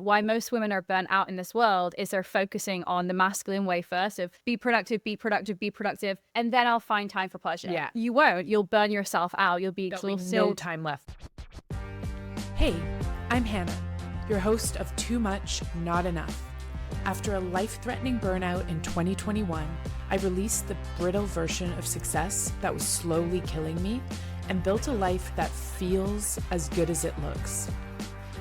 why most women are burnt out in this world is they're focusing on the masculine way first of be productive, be productive, be productive, and then I'll find time for pleasure. Yeah. You won't. You'll burn yourself out. You'll be There'll be exhausted. no time left. Hey, I'm Hannah, your host of Too Much, Not Enough. After a life-threatening burnout in 2021, I released the brittle version of success that was slowly killing me and built a life that feels as good as it looks.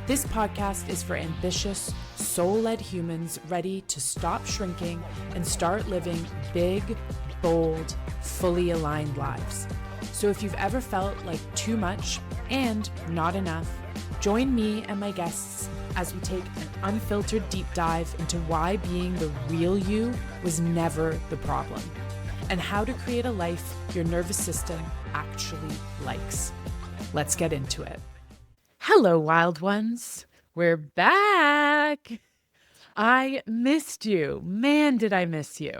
This podcast is for ambitious, soul-led humans ready to stop shrinking and start living big, bold, fully aligned lives. So if you've ever felt like too much and not enough, join me and my guests as we take an unfiltered deep dive into why being the real you was never the problem, and how to create a life your nervous system actually likes. Let's get into it. Hello, wild ones. We're back. I missed you. Man, did I miss you.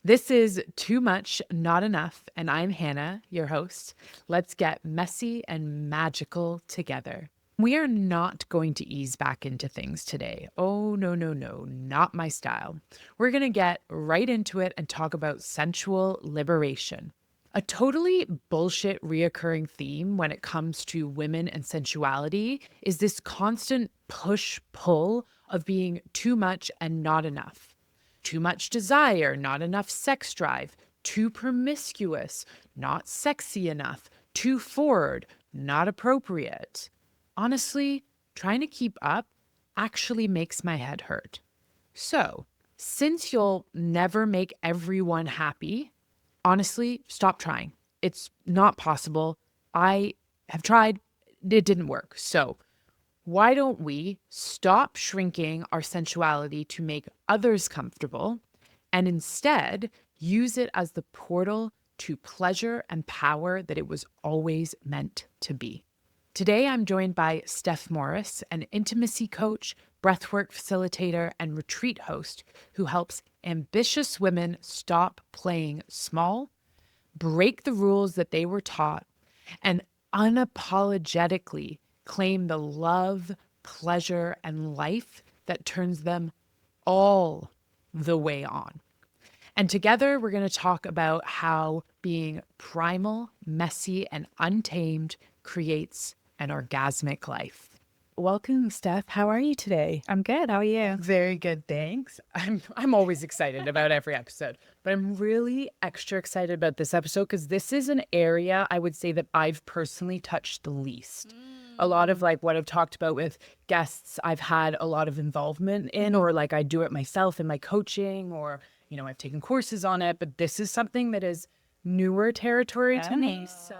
This is Too Much, Not Enough, and I'm Hannah, your host. Let's get messy and magical together. We are not going to ease back into things today. Oh, no, not my style. We're going to get right into it and talk about sensual liberation. A totally bullshit reoccurring theme when it comes to women and sensuality is this constant push-pull of being too much and not enough. Too much desire, not enough sex drive. Too promiscuous, not sexy enough. Too forward, not appropriate. Honestly, trying to keep up actually makes my head hurt. So, since you'll never make everyone happy, honestly, stop trying. It's not possible. I have tried. It didn't work. So, why don't we stop shrinking our sensuality to make others comfortable and instead use it as the portal to pleasure and power that it was always meant to be? Today, I'm joined by Steph Morris, an intimacy coach, breathwork facilitator, and retreat host who helps ambitious women stop playing small, break the rules that they were taught, and unapologetically claim the love, pleasure, and life that turns them all the way on. And together, we're going to talk about how being primal, messy, and untamed creates an orgasmic life. Welcome, Steph. How are you today? I'm good. How are you? Very good, thanks. I'm always excited about every episode, but I'm really extra excited about this episode because this is an area I would say that I've personally touched the least. A lot of like what I've talked about with guests, I've had a lot of involvement in, or like I do it myself in my coaching, or, you know, I've taken courses on it, but this is something that is newer territory to me. So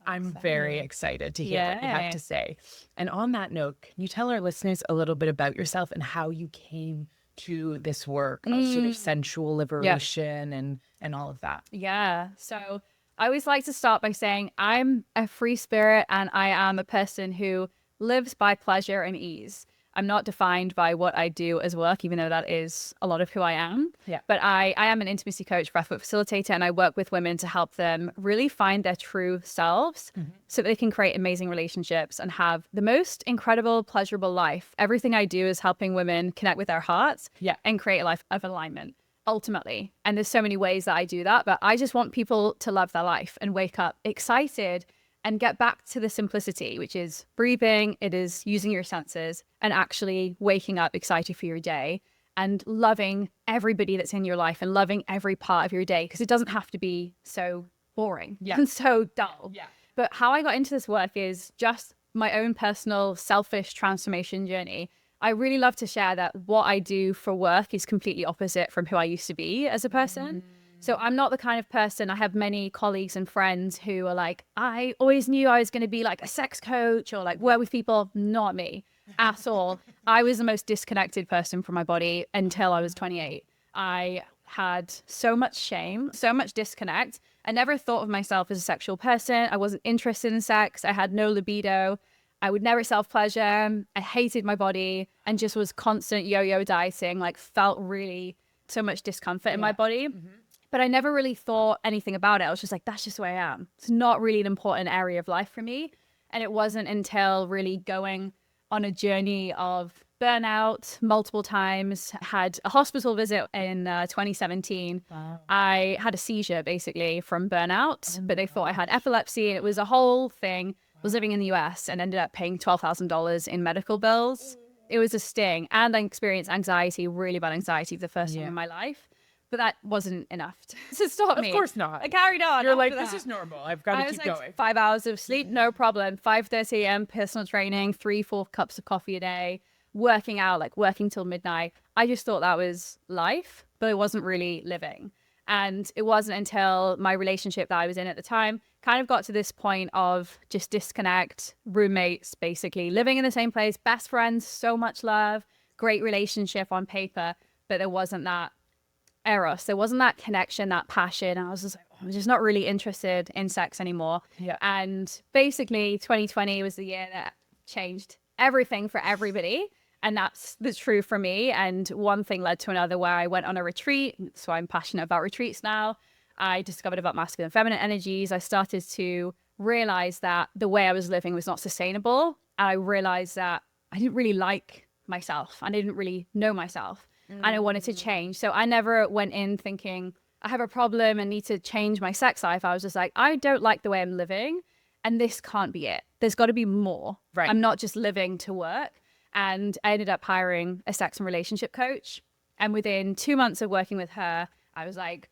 I'm very excited to hear what you have to say. And on that note, can you tell our listeners a little bit about yourself and how you came to this work of sort of sensual liberation and all of that? Yeah. So I always like to start by saying I'm a free spirit and I am a person who lives by pleasure and ease. I'm not defined by what I do as work, even though that is a lot of who I am. Yeah. But I am an intimacy coach, breathwork facilitator, and I work with women to help them really find their true selves so that they can create amazing relationships and have the most incredible, pleasurable life. Everything I do is helping women connect with their hearts and create a life of alignment, ultimately. And there's so many ways that I do that, but I just want people to love their life and wake up excited and get back to the simplicity, which is breathing, it is using your senses and actually waking up excited for your day and loving everybody that's in your life and loving every part of your day, because it doesn't have to be so boring and so dull. But how I got into this work is just my own personal selfish transformation journey. I really love to share that what I do for work is completely opposite from who I used to be as a person. So I'm not the kind of person, I have many colleagues and friends who are like, I always knew I was going to be like a sex coach or like work with people. Not me at all. I was the most disconnected person from my body until I was 28. I had so much shame, so much disconnect. I never thought of myself as a sexual person. I wasn't interested in sex. I had no libido. I would never self-pleasure. I hated my body and just was constant yo-yo dieting, like felt really so much discomfort in my body. But I never really thought anything about it. I was just like, that's just who I am. It's not really an important area of life for me. And it wasn't until really going on a journey of burnout multiple times, had a hospital visit in 2017. Wow. I had a seizure basically from burnout, but they thought I had epilepsy. It was a whole thing. I was living in the US and ended up paying $12,000 in medical bills. It was a sting. And I experienced anxiety, really bad anxiety for the first time in my life. But that wasn't enough to stop me. Of course not. I carried on. You're like, after this that. is normal. I've got to keep going. 5 hours of sleep, no problem. 5:30 a.m. personal training, 3-4 cups of coffee a day, working out, like working till midnight. I just thought that was life, but it wasn't really living. And it wasn't until my relationship that I was in at the time kind of got to this point of just disconnect, roommates, basically living in the same place, best friends, so much love, great relationship on paper, but there wasn't that eros. There wasn't that connection, that passion. I was just like, I'm just not really interested in sex anymore. Yeah. And basically 2020 was the year that changed everything for everybody. And that's the truth for me. And one thing led to another where I went on a retreat. So I'm passionate about retreats now. I discovered about masculine and feminine energies. I started to realize that the way I was living was not sustainable. And I realized that I didn't really like myself. I didn't really know myself. And I wanted to change. So I never went in thinking I have a problem and need to change my sex life. I was just like, I don't like the way I'm living. And this can't be it. There's got to be more. Right. I'm not just living to work. And I ended up hiring a sex and relationship coach. And within 2 months of working with her, I was like,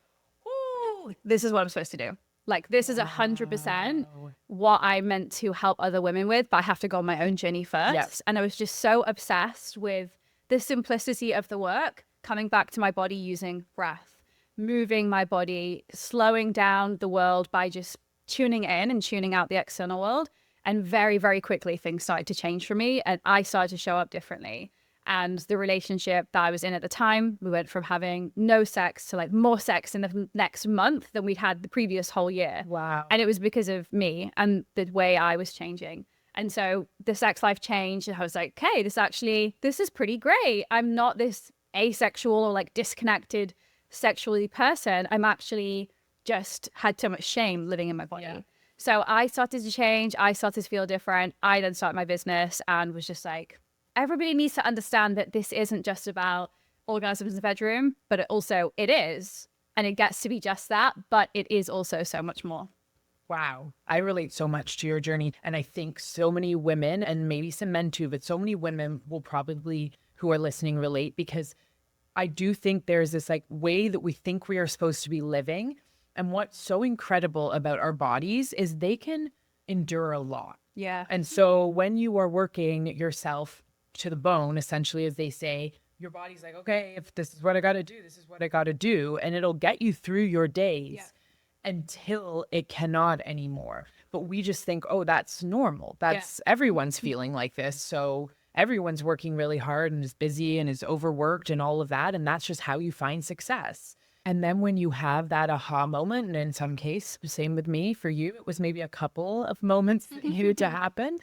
ooh, this is what I'm supposed to do. Like, this is 100% what I meant to help other women with, but I have to go on my own journey first. Yes. And I was just so obsessed with the simplicity of the work, coming back to my body using breath, moving my body, slowing down the world by just tuning in and tuning out the external world. And very, very quickly, things started to change for me and I started to show up differently. And the relationship that I was in at the time, we went from having no sex to like more sex in the next month than we'd had the previous whole year. Wow. And it was because of me and the way I was changing. And so the sex life changed and I was like, okay, this is pretty great. I'm not this asexual or like disconnected sexually person. I'm actually just had so much shame living in my body. Yeah. So I started to change. I started to feel different. I then started my business and was just like, everybody needs to understand that this isn't just about orgasms in the bedroom, but it is. And it gets to be just that, but it is also so much more. Wow. I relate so much to your journey. And I think so many women, and maybe some men too, but so many women will probably, who are listening, relate, because I do think there's this like way that we think we are supposed to be living. And what's so incredible about our bodies is they can endure a lot. Yeah. And so when you are working yourself to the bone, essentially, as they say, your body's like, okay, if this is what I got to do, this is what I got to do. And it'll get you through your days until it cannot anymore. But we just think, oh, that's normal. That's everyone's feeling like this. So everyone's working really hard and is busy and is overworked and all of that. And that's just how you find success. And then when you have that aha moment, and in some case, same with me, for you, it was maybe a couple of moments that needed to happen,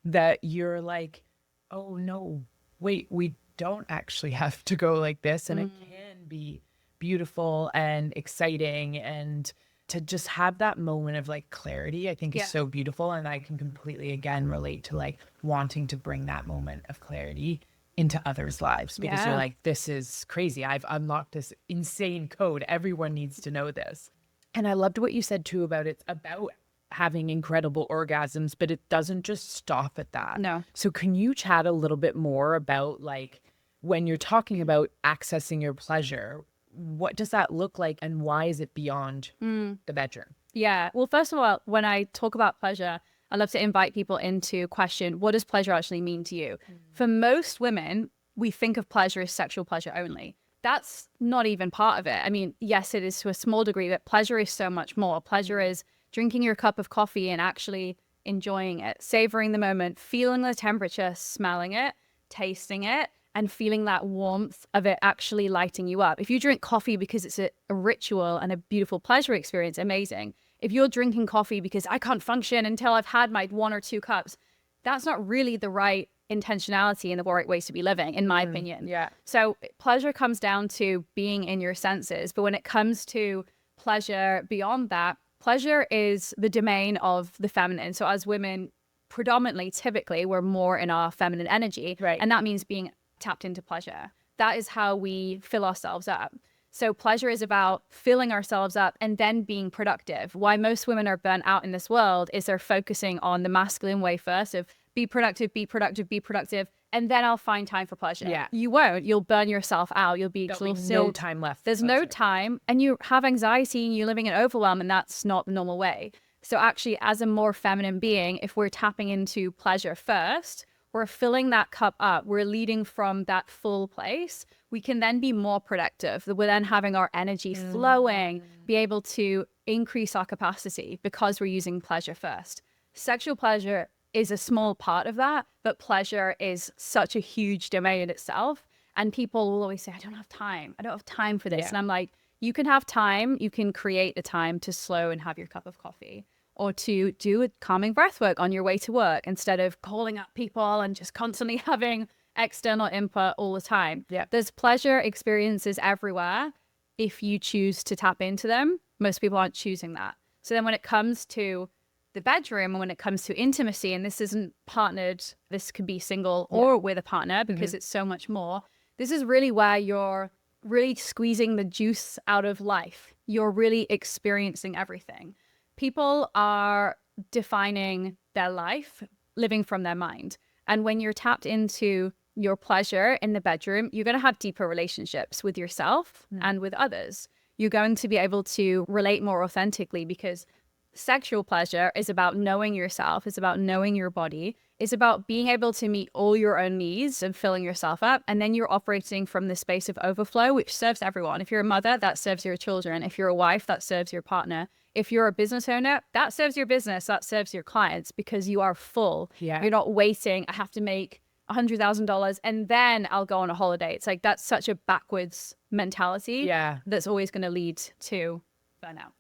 that you're like, oh no, wait, we don't actually have to go like this. And it can be beautiful and exciting. And to just have that moment of like clarity, I think is so beautiful. And I can completely, again, relate to like wanting to bring that moment of clarity into others' lives, because you're like, this is crazy. I've unlocked this insane code. Everyone needs to know this. And I loved what you said too about it's about having incredible orgasms, but it doesn't just stop at that. No. So can you chat a little bit more about like when you're talking about accessing your pleasure, what does that look like and why is it beyond the bedroom? Yeah. Well, first of all, when I talk about pleasure, I love to invite people into question, what does pleasure actually mean to you? For most women, we think of pleasure as sexual pleasure only. That's not even part of it. I mean, yes, it is to a small degree, but pleasure is so much more. Pleasure is drinking your cup of coffee and actually enjoying it, savoring the moment, feeling the temperature, smelling it, tasting it, and feeling that warmth of it actually lighting you up. If you drink coffee because it's a ritual and a beautiful pleasure experience, amazing. If you're drinking coffee because I can't function until I've had my 1 or 2 cups, that's not really the right intentionality and the right ways to be living, in my opinion. Yeah. So pleasure comes down to being in your senses. But when it comes to pleasure beyond that, pleasure is the domain of the feminine. So as women, predominantly, typically, we're more in our feminine energy. Right. And that means being tapped into pleasure. That is how we fill ourselves up. So pleasure is about filling ourselves up and then being productive. Why most women are burnt out in this world is they're focusing on the masculine way first of be productive, be productive, be productive, and then I'll find time for pleasure. Yeah. You won't. You'll burn yourself out. You'll be exhausted. No time left. There's no time, and you have anxiety and you're living in overwhelm, and that's not the normal way. So actually, as a more feminine being, if we're tapping into pleasure first, we're filling that cup up, we're leading from that full place, we can then be more productive. We're then having our energy flowing, be able to increase our capacity because we're using pleasure first. Sexual pleasure is a small part of that, but pleasure is such a huge domain in itself. And people will always say, I don't have time. I don't have time for this. Yeah. And I'm like, you can have time. You can create the time to slow and have your cup of coffee, or to do a calming breath work on your way to work instead of calling up people and just constantly having external input all the time. Yeah. There's pleasure experiences everywhere if you choose to tap into them. Most people aren't choosing that. So then when it comes to the bedroom and when it comes to intimacy, and this isn't partnered, this could be single or with a partner because it's so much more. This is really where you're really squeezing the juice out of life. You're really experiencing everything. People are defining their life living from their mind. And when you're tapped into your pleasure in the bedroom, you're going to have deeper relationships with yourself and with others. You're going to be able to relate more authentically because sexual pleasure is about knowing yourself, it's about knowing your body, it's about being able to meet all your own needs and filling yourself up. And then you're operating from the space of overflow, which serves everyone. If you're a mother, that serves your children. If you're a wife, that serves your partner. If you're a business owner, that serves your business, that serves your clients because you are full. Yeah. You're not waiting, I have to make $100,000 and then I'll go on a holiday. It's like, that's such a backwards mentality that's always going to lead to burnout.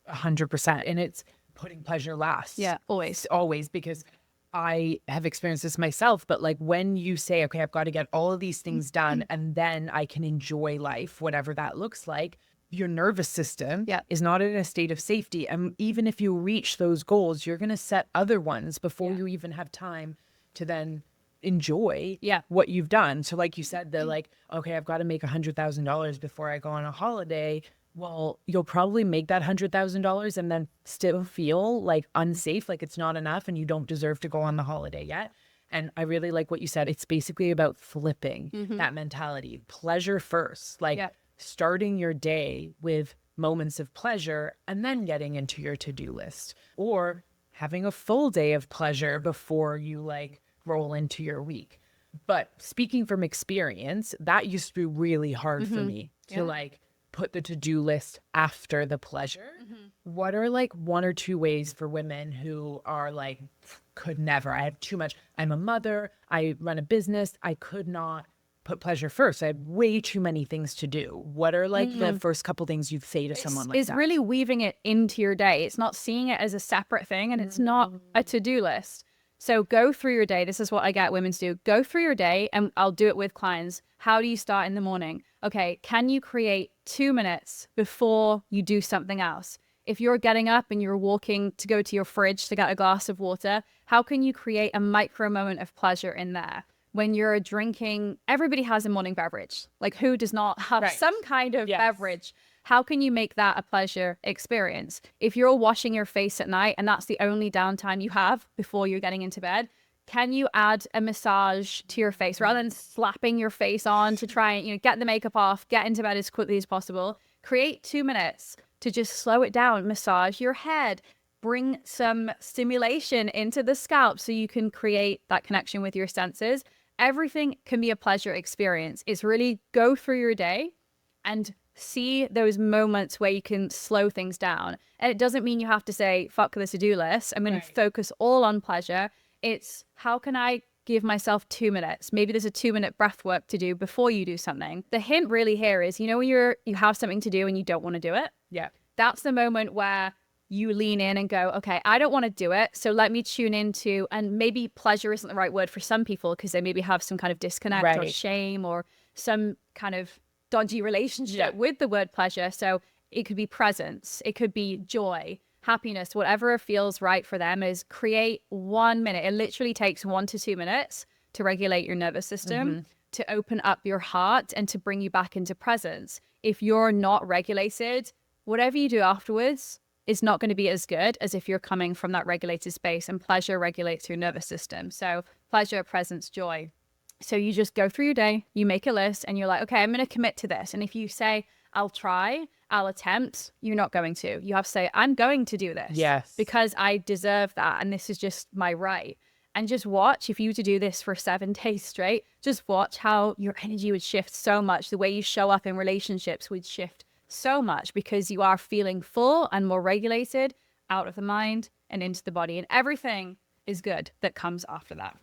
100%. And it's putting pleasure last. Yeah, always. Always, because I have experienced this myself. But like when you say, okay, I've got to get all of these things done and then I can enjoy life, whatever that looks like, your nervous system is not in a state of safety. And even if you reach those goals, you're going to set other ones before you even have time to then enjoy what you've done. So like you said, they're like, okay, I've got to make $100,000 before I go on a holiday. Well, you'll probably make that $100,000 and then still feel like unsafe, like it's not enough and you don't deserve to go on the holiday yet. And I really like what you said. It's basically about flipping that mentality. Pleasure first, like starting your day with moments of pleasure and then getting into your to-do list, or having a full day of pleasure before you like roll into your week. But speaking from experience, that used to be really hard for me to like put the to-do list after the pleasure. What are like one or two ways for women who are like, could never, I have too much, I'm a mother, I run a business, I could not put pleasure first. I have way too many things to do. What are like the first couple things you'd say to someone like that? It's really weaving it into your day. It's not seeing it as a separate thing, and it's not a to-do list. So go through your day. This is what I get women to do. Go through your day, and I'll do it with clients. How do you start in the morning? Okay, can you create 2 minutes before you do something else? If you're getting up and you're walking to go to your fridge to get a glass of water, how can you create a micro moment of pleasure in there? When you're drinking, everybody has a morning beverage. Like, who does not have some kind of beverage? How can you make that a pleasure experience? If you're washing your face at night and that's the only downtime you have before you're getting into bed, can you add a massage to your face rather than slapping your face on to try and, get the makeup off, get into bed as quickly as possible? Create 2 minutes to just slow it down, massage your head, bring some stimulation into the scalp so you can create that connection with your senses. Everything can be a pleasure experience. It's really go through your day and see those moments where you can slow things down. And it doesn't mean you have to say, fuck the to-do list. I'm going to focus all on pleasure. It's how can I give myself 2 minutes? Maybe there's a 2-minute breath work to do before you do something. The hint really here is, when you have something to do and you don't want to do it. Yeah. That's the moment where you lean in and go, okay, I don't want to do it. So let me tune into, and maybe pleasure isn't the right word for some people because they maybe have some kind of disconnect or shame or some kind of dodgy relationship with the word pleasure. So it could be presence, it could be joy, happiness, whatever feels right for them is create 1 minute. It literally takes 1 to 2 minutes to regulate your nervous system. to open up your heart and to bring you back into presence. If you're not regulated, whatever you do afterwards is not going to be as good as if you're coming from that regulated space, and pleasure regulates your nervous system. So pleasure, presence, joy. So you just go through your day, you make a list, and you're like, okay, I'm going to commit to this. And if you say, I'll try, I'll attempt, you're not going to. You have to say, I'm going to do this. Yes. Because I deserve that. And this is just my right. And just watch, if you were to do this for 7 days straight, just watch how your energy would shift so much. The way you show up in relationships would shift so much, because you are feeling full and more regulated out of the mind and into the body. And everything is good that comes after that.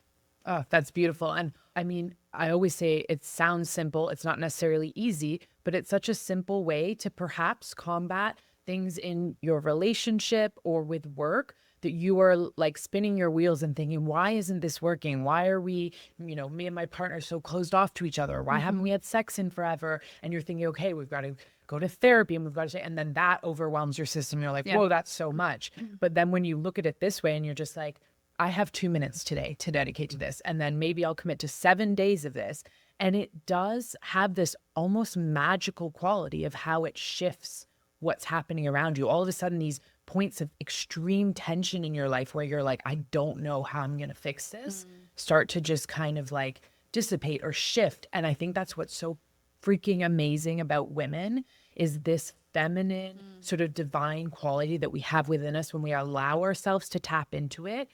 Oh, that's beautiful. And I mean, I always say it sounds simple. It's not necessarily easy, but it's such a simple way to perhaps combat things in your relationship or with work that you are like spinning your wheels and thinking, why isn't this working? Why are we, me and my partner so closed off to each other? Why haven't we had sex in forever? And you're thinking, okay, we've got to go to therapy and we've got to say, and then that overwhelms your system. You're like, whoa, that's so much. But then when you look at it this way and you're just like, I have 2 minutes today to dedicate to this. And then maybe I'll commit to 7 days of this. And it does have this almost magical quality of how it shifts what's happening around you. All of a sudden, these points of extreme tension in your life where you're like, I don't know how I'm going to fix this, start to just kind of like dissipate or shift. And I think that's what's so freaking amazing about women, is this feminine sort of divine quality that we have within us when we allow ourselves to tap into it,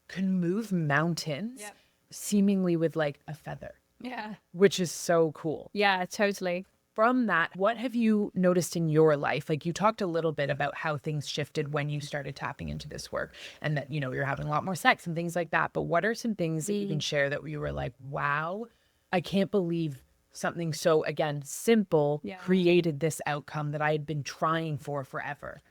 can move mountains seemingly with like a feather. Yeah. Which is so cool. Yeah, totally. From that, what have you noticed in your life? Like, you talked a little bit about how things shifted when you started tapping into this work, and that, you're having a lot more sex and things like that. But what are some things that you can share that you were like, wow, I can't believe something so, again, simple created this outcome that I had been trying for forever?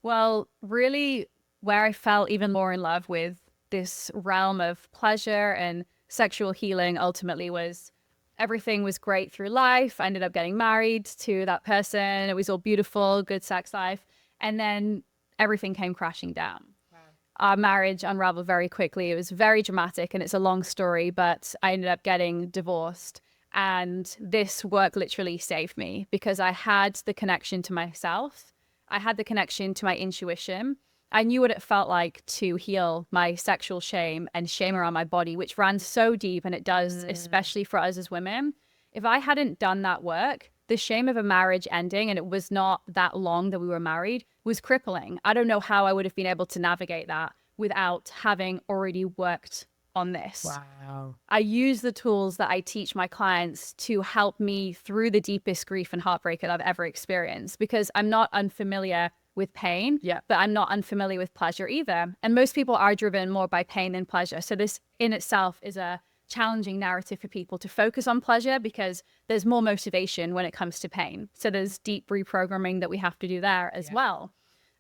Well, really, where I fell even more in love with this realm of pleasure and sexual healing ultimately was, everything was great through life. I ended up getting married to that person. It was all beautiful, good sex life. And then everything came crashing down. Wow. Our marriage unraveled very quickly. It was very dramatic, and it's a long story, but I ended up getting divorced. And this work literally saved me, because I had the connection to myself. I had the connection to my intuition. I knew what it felt like to heal my sexual shame and shame around my body, which ran so deep, and it does, especially for us as women. If I hadn't done that work, the shame of a marriage ending, and it was not that long that we were married, was crippling. I don't know how I would have been able to navigate that without having already worked on this. Wow. I use the tools that I teach my clients to help me through the deepest grief and heartbreak that I've ever experienced, because I'm not unfamiliar with pain, but I'm not unfamiliar with pleasure either. And most people are driven more by pain than pleasure. So this in itself is a challenging narrative for people to focus on pleasure, because there's more motivation when it comes to pain. So there's deep reprogramming that we have to do there as well.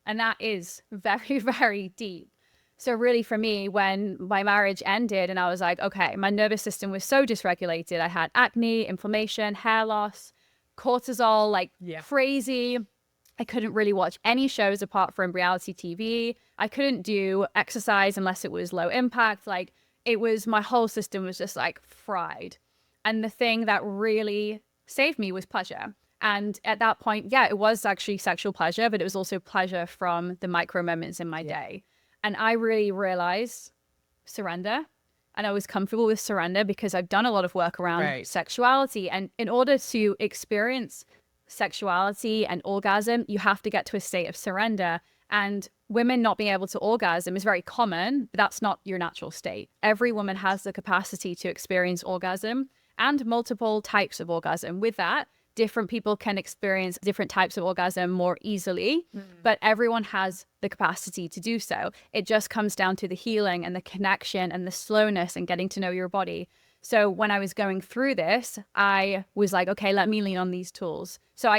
And that is very, very deep. So really for me, when my marriage ended and I was like, okay, my nervous system was so dysregulated. I had acne, inflammation, hair loss, cortisol, like crazy. I couldn't really watch any shows apart from reality TV. I couldn't do exercise unless it was low impact. Like, it was, my whole system was just like fried. And the thing that really saved me was pleasure. And at that point, it was actually sexual pleasure, but it was also pleasure from the micro moments in my day. And I really realized surrender. And I was comfortable with surrender because I've done a lot of work around sexuality. And in order to experience sexuality and orgasm, you have to get to a state of surrender. And women not being able to orgasm is very common, but that's not your natural state. Every woman has the capacity to experience orgasm and multiple types of orgasm. With that, different people can experience different types of orgasm more easily, but everyone has the capacity to do so. It just comes down to the healing and the connection and the slowness and getting to know your body. So when I was going through this, I was like, okay, let me lean on these tools. So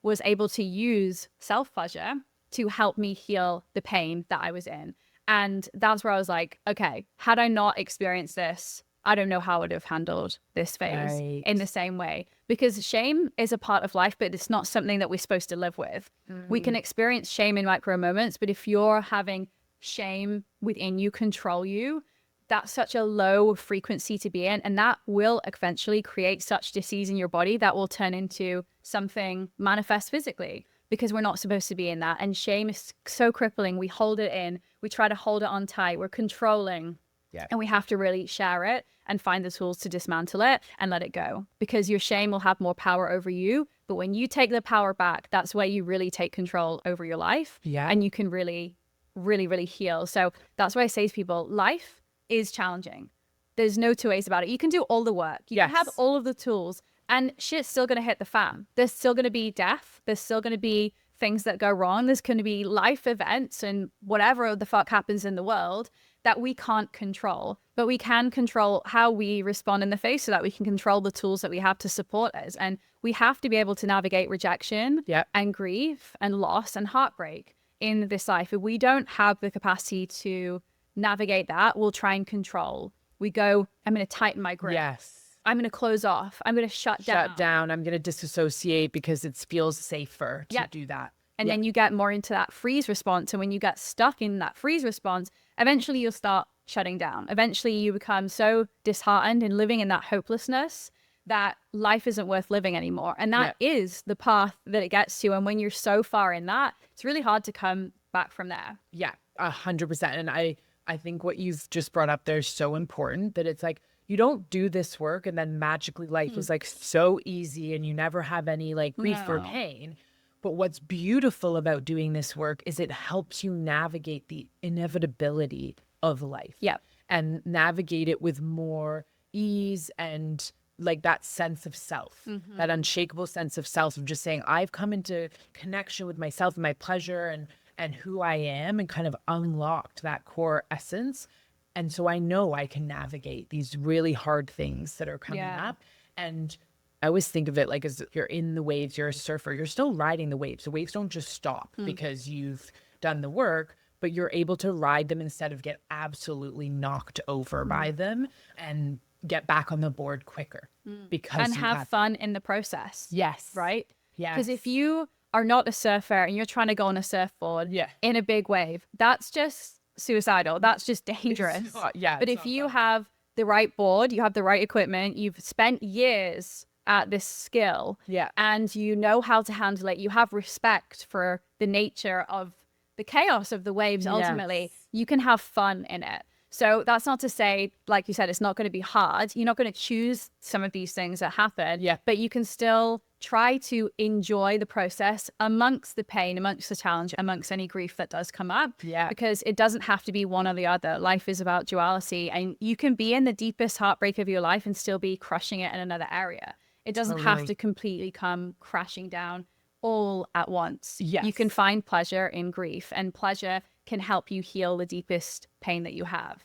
was able to use self-pleasure to help me heal the pain that I was in. And that's where I was like, okay, had I not experienced this, I don't know how I would have handled this phase in the same way. Because shame is a part of life, but it's not something that we're supposed to live with. We can experience shame in micro moments, but if you're having shame within you control you, that's such a low frequency to be in. And that will eventually create such disease in your body that will turn into something manifest physically, because we're not supposed to be in that. And shame is so crippling. We hold it in. We try to hold it on tight. We're controlling. Yeah. And we have to really share it and find the tools to dismantle it and let it go, because your shame will have more power over you. But when you take the power back, that's where you really take control over your life. Yeah. And you can really, really, really heal. So that's why I say to people, life is challenging. There's no two ways about it. You can do all the work. You can have all of the tools, and shit's still going to hit the fan. There's still going to be death. There's still going to be things that go wrong. There's going to be life events and whatever the fuck happens in the world that we can't control. But we can control how we respond in the face, so that we can control the tools that we have to support us. And we have to be able to navigate rejection and grief and loss and heartbreak in this life. If we don't have the capacity to navigate that, we'll try and control. We go, I'm going to tighten my grip. Yes. I'm going to close off. I'm going to shut down. I'm going to disassociate because it feels safer to do that. And then you get more into that freeze response. And when you get stuck in that freeze response, eventually you'll start shutting down. Eventually you become so disheartened and living in that hopelessness that life isn't worth living anymore. And that is the path that it gets to. And when you're so far in that, it's really hard to come back from there. Yeah, 100%. And I think what you've just brought up there is so important, that it's like, you don't do this work and then magically life is like so easy and you never have any like grief or pain. But what's beautiful about doing this work is it helps you navigate the inevitability of life. Yeah. And navigate it with more ease and like that sense of self, that unshakable sense of self, of just saying, I've come into connection with myself and my pleasure and who I am, and kind of unlocked that core essence. And so I know I can navigate these really hard things that are coming up. And I always think of it like, as you're in the waves, you're a surfer, you're still riding the waves. The waves don't just stop because you've done the work, but you're able to ride them instead of get absolutely knocked over by them, and get back on the board quicker. Because and have fun in the process. Yes. Right? Yes. Because if you are not a surfer and you're trying to go on a surfboard in a big wave, that's just suicidal. That's just dangerous. But if you have the right board, you have the right equipment, you've spent years at this skill, and you know how to handle it, you have respect for the nature of the chaos of the waves, ultimately, you can have fun in it. So that's not to say, like you said, it's not going to be hard. You're not going to choose some of these things that happen, but you can still try to enjoy the process amongst the pain, amongst the challenge, amongst any grief that does come up. Because it doesn't have to be one or the other. Life is about duality, and you can be in the deepest heartbreak of your life and still be crushing it in another area. It doesn't have to completely come crashing down all at once. You can find pleasure in grief, and pleasure can help you heal the deepest pain that you have.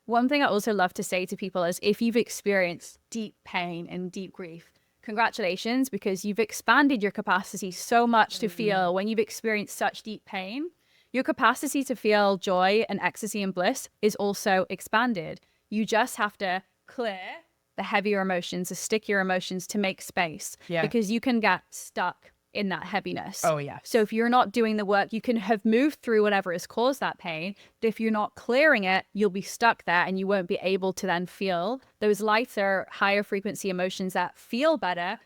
One thing I also love to say to people is, if you've experienced deep pain and deep grief, congratulations, because you've expanded your capacity so much to feel. When you've experienced such deep pain, your capacity to feel joy and ecstasy and bliss is also expanded. You just have to clear the heavier emotions, the stickier emotions, to make space, because you can get stuck in that heaviness. So if you're not doing the work, you can have moved through whatever has caused that pain, but if you're not clearing it, you'll be stuck there, and you won't be able to then feel those lighter, higher frequency emotions that feel better.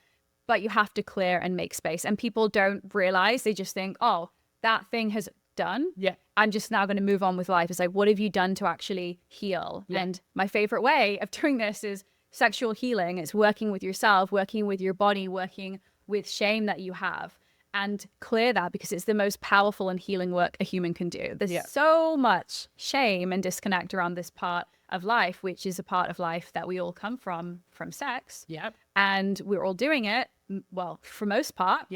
But you have to clear and make space. And people don't realize, they just think, oh, that thing has done, I'm just now going to move on with life. It's like, what have you done to actually heal? And my favorite way of doing this is sexual healing. It's working with yourself, working with your body, working with shame that you have, and clear that, because it's the most powerful and healing work a human can do. There's so much shame and disconnect around this part of life, which is a part of life that we all come from sex. And we're all doing it, well, for most part.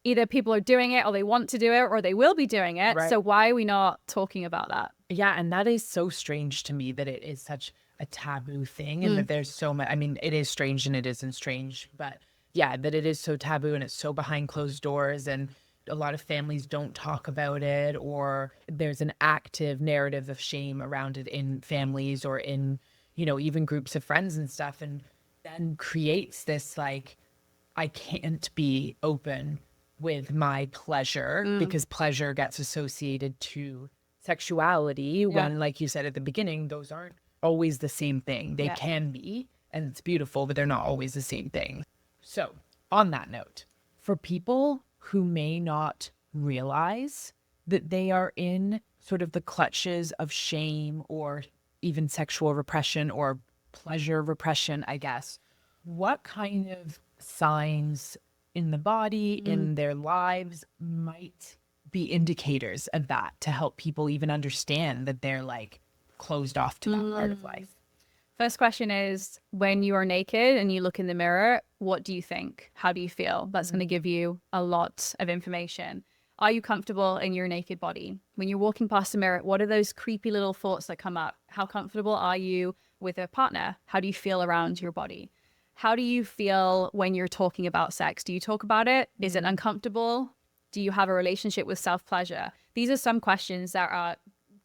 Either people are doing it, or they want to do it, or they will be doing it. So why are we not talking about that? And that is so strange to me, that it is such a taboo thing, and that there's so much, I mean, it is strange and it isn't strange, but that it is so taboo and it's so behind closed doors, and a lot of families don't talk about it, or there's an active narrative of shame around it in families, or in, you know, even groups of friends and stuff, and then creates this like, I can't be open with my pleasure because pleasure gets associated to sexuality when, like you said at the beginning, those aren't always the same thing. They Yeah. can be, and it's beautiful, but they're not always the same thing. So on that note, for people who may not realize that they are in sort of the clutches of shame or even sexual repression or pleasure repression, I guess, what kind of signs in the body, in their lives might be indicators of that to help people even understand that they're like closed off to that part of life? First question is, when you are naked and you look in the mirror, what do you think? How do you feel? That's going to give you a lot of information. Are you comfortable in your naked body? When you're walking past the mirror, what are those creepy little thoughts that come up? How comfortable are you with a partner? How do you feel around your body? How do you feel when you're talking about sex? Do you talk about it? Is it uncomfortable? Do you have a relationship with self-pleasure? These are some questions that are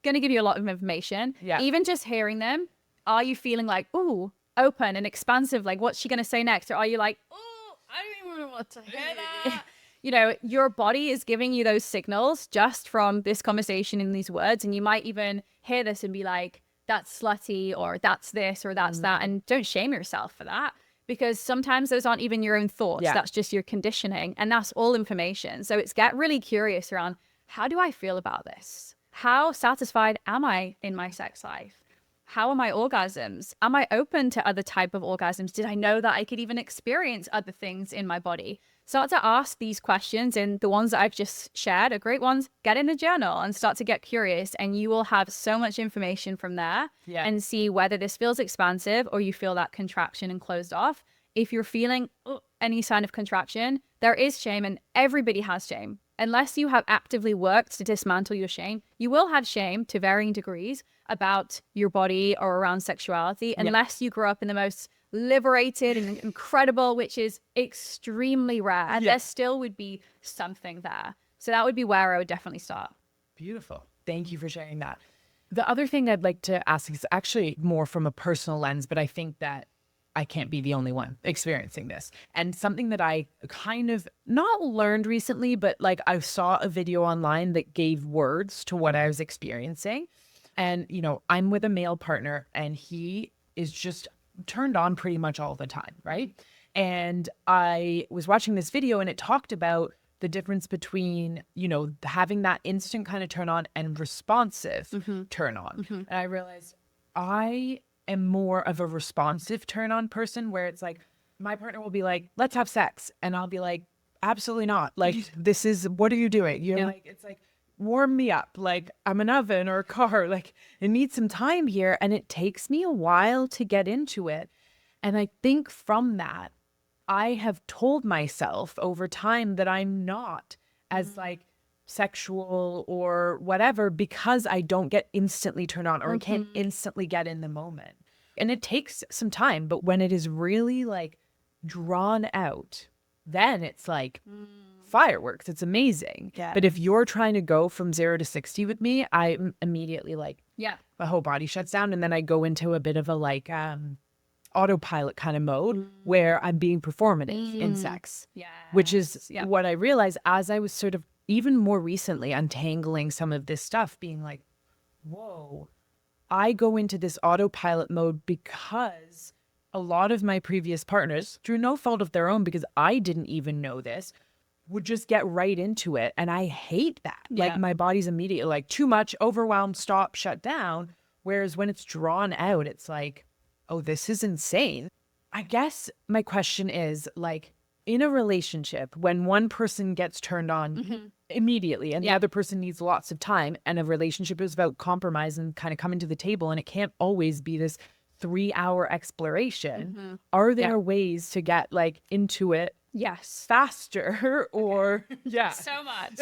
going to give you a lot of information. Yeah. Even just hearing them, are you feeling like, ooh, open and expansive? Like, what's she going to say next? Or are you like, oh, I don't even want to hear that. You know, your body is giving you those signals just from this conversation in these words. And you might even hear this and be like, that's slutty, or that's this, or that's that. And don't shame yourself for that, because sometimes those aren't even your own thoughts. Yeah. That's just your conditioning. And that's all information. So it's get really curious around, how do I feel about this? How satisfied am I in my sex life? How are my orgasms? Am I open to other type of orgasms? Did I know that I could even experience other things in my body? Start to ask these questions, and the ones that I've just shared are great ones. Get in a journal and start to get curious, and you will have so much information from there. Yeah. And see whether this feels expansive or you feel that contraction and closed off. If you're feeling any sign of contraction, there is shame, and everybody has shame. Unless you have actively worked to dismantle your shame, you will have shame to varying degrees about your body or around sexuality, unless you grew up in the most liberated and incredible, which is extremely rare. And there still would be something there. So that would be where I would definitely start. Beautiful. Thank you for sharing that. The other thing I'd like to ask is actually more from a personal lens, but I think that I can't be the only one experiencing this. And something that I kind of not learned recently, but like I saw a video online that gave words to what I was experiencing. And, you know, I'm with a male partner and he is just turned on pretty much all the time, right? And I was watching this video and it talked about the difference between, you know, having that instant kind of turn on and responsive turn on. And I realized I am more of a responsive turn on person, where it's like my partner will be like, let's have sex. And I'll be like, absolutely not. Like, this is, what are you doing? You're like, it's like, warm me up. Like, I'm an oven or a car. Like, it needs some time here. And it takes me a while to get into it. And I think from that, I have told myself over time that I'm not as like sexual or whatever, because I don't get instantly turned on or can't instantly get in the moment. And it takes some time, but when it is really like drawn out, then it's like fireworks. It's amazing. Yeah. But if you're trying to go from 0 to 60 with me, I'm immediately like, my whole body shuts down. And then I go into a bit of a like autopilot kind of mode where I'm being performative in sex, which is what I realized as I was sort of even more recently untangling some of this stuff, being like, whoa, I go into this autopilot mode because a lot of my previous partners, through no fault of their own, because I didn't even know this, would just get right into it. And I hate that. Like, my body's immediately like, too much, overwhelmed, stop, shut down. Whereas when it's drawn out, it's like, oh, this is insane. I guess my question is, like, in a relationship, when one person gets turned on immediately and the other person needs lots of time, and a relationship is about compromise and kind of coming to the table, and it can't always be this 3-hour exploration, are there ways to get like into it faster or So much.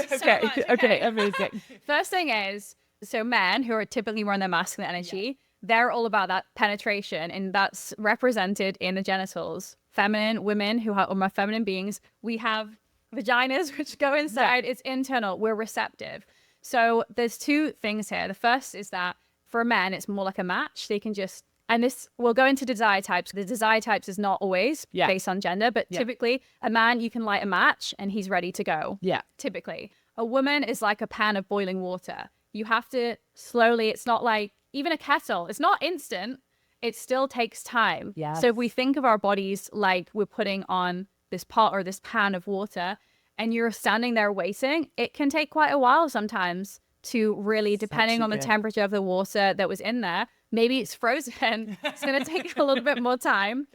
Okay, amazing. First thing is, so men who are typically run their masculine energy, they're all about that penetration, and that's represented in the genitals. Feminine women who are more feminine beings, we have vaginas which go inside. It's internal. We're receptive. So there's two things here. The first is that for men, it's more like a match. They can just, and this will go into desire types. The desire types is not always based on gender, but typically a man, you can light a match and he's ready to go. Typically. A woman is like a pan of boiling water. You have to slowly, it's not like even a kettle. It's not instant. it still takes time. Yes. So if we think of our bodies like we're putting on this pot or this pan of water and you're standing there waiting, it can take quite a while sometimes to really, depending on the temperature of the water that was in there, maybe it's frozen. It's going to take a little bit more time.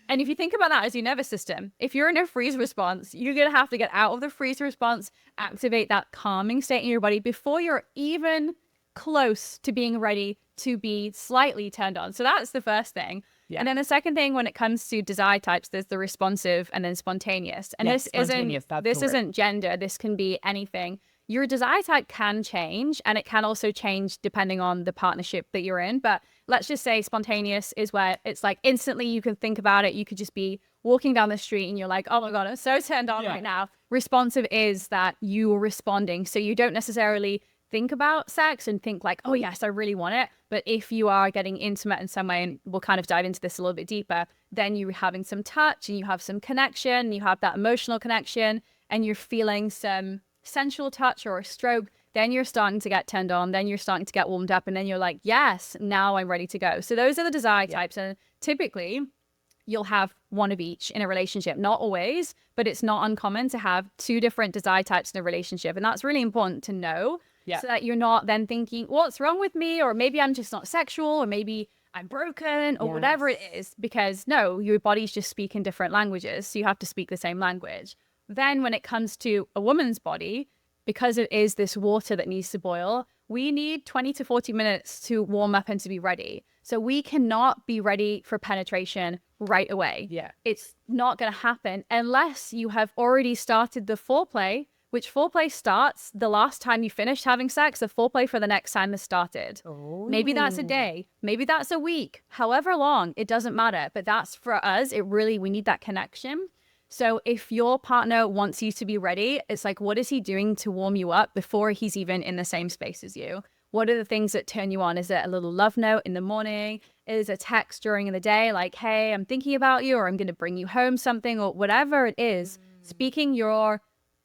And if you think about that as your nervous system, if you're in a freeze response, you're going to have to get out of the freeze response, activate that calming state in your body before you're even close to being ready to be slightly turned on. So that's the first thing. Yeah. And then the second thing, when it comes to desire types, there's the responsive and then spontaneous. And this isn't gender. This can be anything. Your desire type can change, and it can also change depending on the partnership that you're in. But let's just say spontaneous is where it's like instantly you can think about it. You could just be walking down the street and you're like, oh my God, I'm so turned on right now. Responsive is that you are responding. So you don't necessarily think about sex and think like, oh yes, I really want it. But if you are getting intimate in some way, and we'll kind of dive into this a little bit deeper, then you're having some touch and you have some connection, and you have that emotional connection, and you're feeling some sensual touch or a stroke, then you're starting to get turned on, then you're starting to get warmed up, and then you're like, yes, now I'm ready to go. So those are the desire types. And typically you'll have one of each in a relationship. Not always, but it's not uncommon to have two different desire types in a relationship. And that's really important to know, so that you're not then thinking, what's wrong with me? Or maybe I'm just not sexual, or maybe I'm broken, or whatever it is. Because no, your body's just speaking different languages. So you have to speak the same language. Then when it comes to a woman's body, because it is this water that needs to boil, we need 20 to 40 minutes to warm up and to be ready. So we cannot be ready for penetration right away. Yeah. It's not going to happen unless you have already started the foreplay, which foreplay starts the last time you finished having sex, the foreplay for the next time has started. Oh. Maybe that's a day, maybe that's a week, however long, it doesn't matter. But that's for us, we need that connection. So if your partner wants you to be ready, it's like, what is he doing to warm you up before he's even in the same space as you? What are the things that turn you on? Is it a little love note in the morning? Is a text during the day like, hey, I'm thinking about you, or I'm going to bring you home something, or whatever it is, speaking your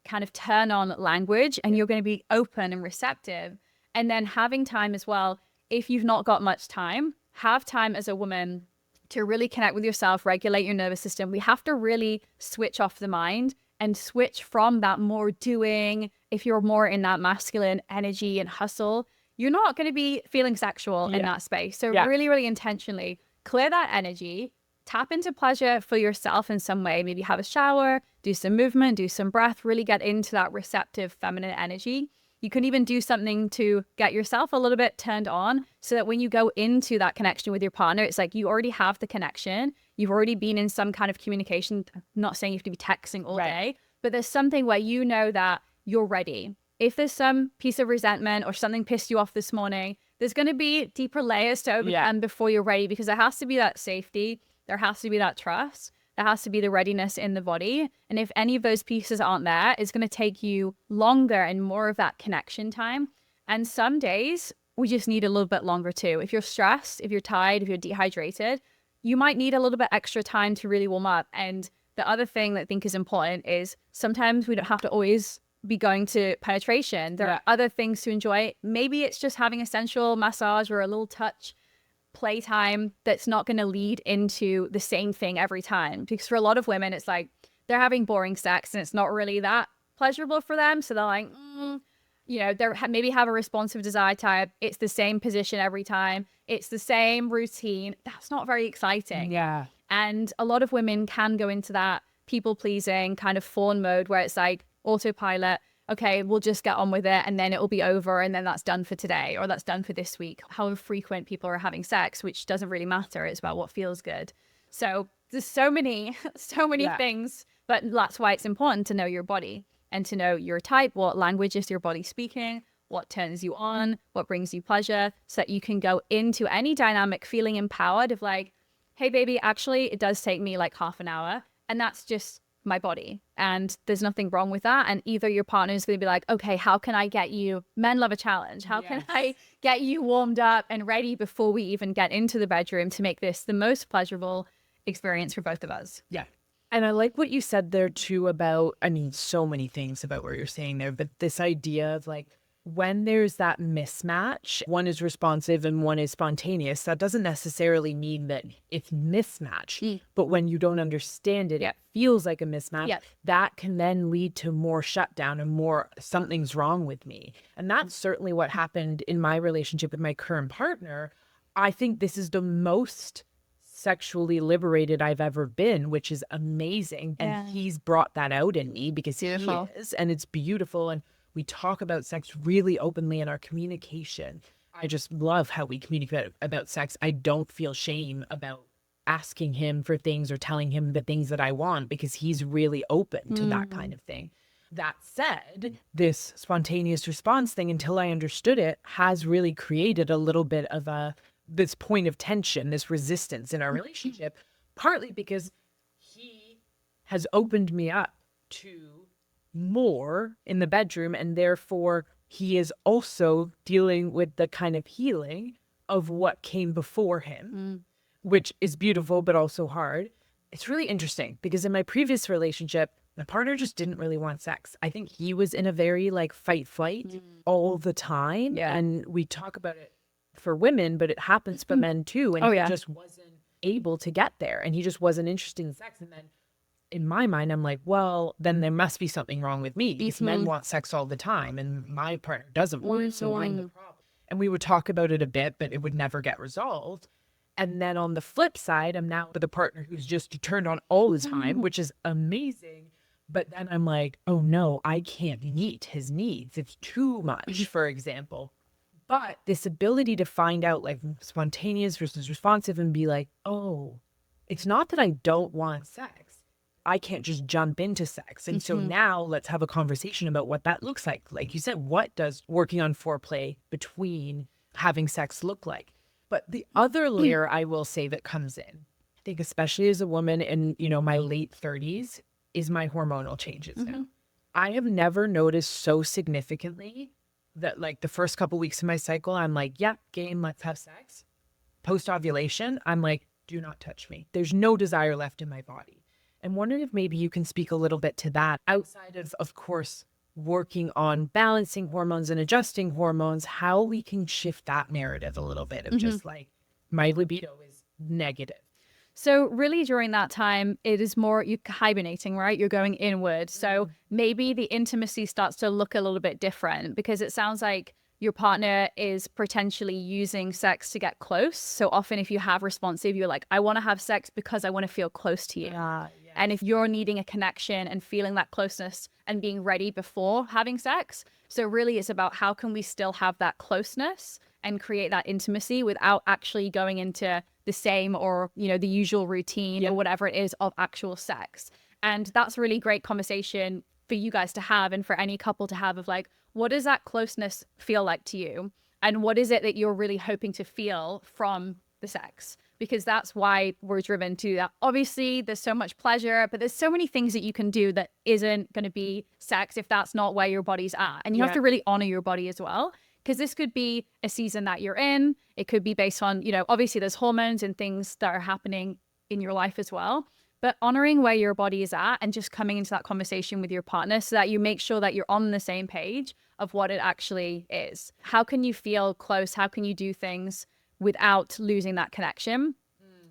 kind of turn on language, and you're going to be open and receptive. And then having time as well. If you've not got much time, have time as a woman to really connect with yourself, regulate your nervous system. We have to really switch off the mind and switch from that more doing. If you're more in that masculine energy and hustle, you're not going to be feeling sexual in that space. So really, really intentionally clear that energy, tap into pleasure for yourself in some way. Maybe have a shower, do some movement, do some breath, really get into that receptive feminine energy. You can even do something to get yourself a little bit turned on, so that when you go into that connection with your partner, it's like you already have the connection. You've already been in some kind of communication. I'm not saying you have to be texting all day, but there's something where you know that you're ready. If there's some piece of resentment or something pissed you off this morning, there's going to be deeper layers to overcome before you're ready, because there has to be that safety. There has to be that trust. There has to be the readiness in the body. And if any of those pieces aren't there, it's going to take you longer and more of that connection time. And some days we just need a little bit longer too. If you're stressed, if you're tired, if you're dehydrated, you might need a little bit extra time to really warm up. And the other thing that I think is important is sometimes we don't have to always be going to penetration. There are other things to enjoy. Maybe it's just having a sensual massage or a little touch playtime that's not going to lead into the same thing every time. Because for a lot of women, it's like they're having boring sex and it's not really that pleasurable for them. So they're like, they maybe have a responsive desire type. It's the same position every time. It's the same routine. That's not very exciting. Yeah. And a lot of women can go into that people pleasing kind of fawn mode where it's like autopilot. Okay, we'll just get on with it and then it'll be over and then that's done for today or that's done for this week. How frequent people are having sex, which doesn't really matter. It's about what feels good. So there's so many things, but that's why it's important to know your body and to know your type, what language is your body speaking, what turns you on, what brings you pleasure, so that you can go into any dynamic feeling empowered of like, hey baby, actually it does take me like half an hour and that's just my body, and there's nothing wrong with that. And either your partner is going to be like, okay, how can I get you, men love a challenge, how can I get you warmed up and ready before we even get into the bedroom to make this the most pleasurable experience for both of us. Yeah. And I like what you said there too about, I mean, so many things about what you're saying there, but this idea of like when there's that mismatch, one is responsive and one is spontaneous, that doesn't necessarily mean that it's mismatched. But when you don't understand it, it feels like a mismatch. That can then lead to more shutdown and more something's wrong with me. And that's certainly what happened in my relationship with my current partner. I think this is the most sexually liberated I've ever been, which is amazing. And he's brought that out in me because he is, and it's beautiful. And we talk about sex really openly in our communication. I just love how we communicate about sex. I don't feel shame about asking him for things or telling him the things that I want because he's really open to that kind of thing. That said, this spontaneous response thing, until I understood it, has really created a little bit of this point of tension, this resistance in our relationship, partly because he has opened me up to more in the bedroom, and therefore he is also dealing with the kind of healing of what came before him, which is beautiful but also hard. It's really interesting because in my previous relationship, my partner just didn't really want sex. I think he was in a very like fight flight all the time. And we talk about it for women, but it happens for men too. And he just wasn't able to get there, and he just wasn't interested in sex. And then in my mind, I'm like, well, then there must be something wrong with me because men want sex all the time and my partner doesn't want it, so I'm the problem. And we would talk about it a bit, but it would never get resolved. And then on the flip side, I'm now with a partner who's just turned on all the time, which is amazing. But then I'm like, oh no, I can't meet his needs. It's too much, for example. But this ability to find out like spontaneous versus responsive and be like, oh, it's not that I don't want sex. I can't just jump into sex. And so now let's have a conversation about what that looks like. Like you said, what does working on foreplay between having sex look like? But the other layer I will say that comes in, I think especially as a woman in, you know, my late 30s, is my hormonal changes now. I have never noticed so significantly that like the first couple weeks of my cycle, I'm like, yeah, game, let's have sex. Post ovulation, I'm like, do not touch me. There's no desire left in my body. I'm wondering if maybe you can speak a little bit to that outside of course, working on balancing hormones and adjusting hormones, how we can shift that narrative a little bit of just like, my libido is negative. So really during that time, it is more you hibernating, right? You're going inward. So maybe the intimacy starts to look a little bit different because it sounds like your partner is potentially using sex to get close. So often if you have responsive, you're like, I want to have sex because I want to feel close to you. And if you're needing a connection and feeling that closeness and being ready before having sex. So really it's about how can we still have that closeness and create that intimacy without actually going into the same or, you know, the usual routine or whatever it is of actual sex. And that's a really great conversation for you guys to have and for any couple to have of like, what does that closeness feel like to you? And what is it that you're really hoping to feel from the sex? Because that's why we're driven to that. Obviously, there's so much pleasure, but there's so many things that you can do that isn't going to be sex if that's not where your body's at. And you have to really honor your body as well. Because this could be a season that you're in. It could be based on, you know, obviously there's hormones and things that are happening in your life as well. But honoring where your body is at and just coming into that conversation with your partner so that you make sure that you're on the same page of what it actually is. How can you feel close? How can you do things without losing that connection?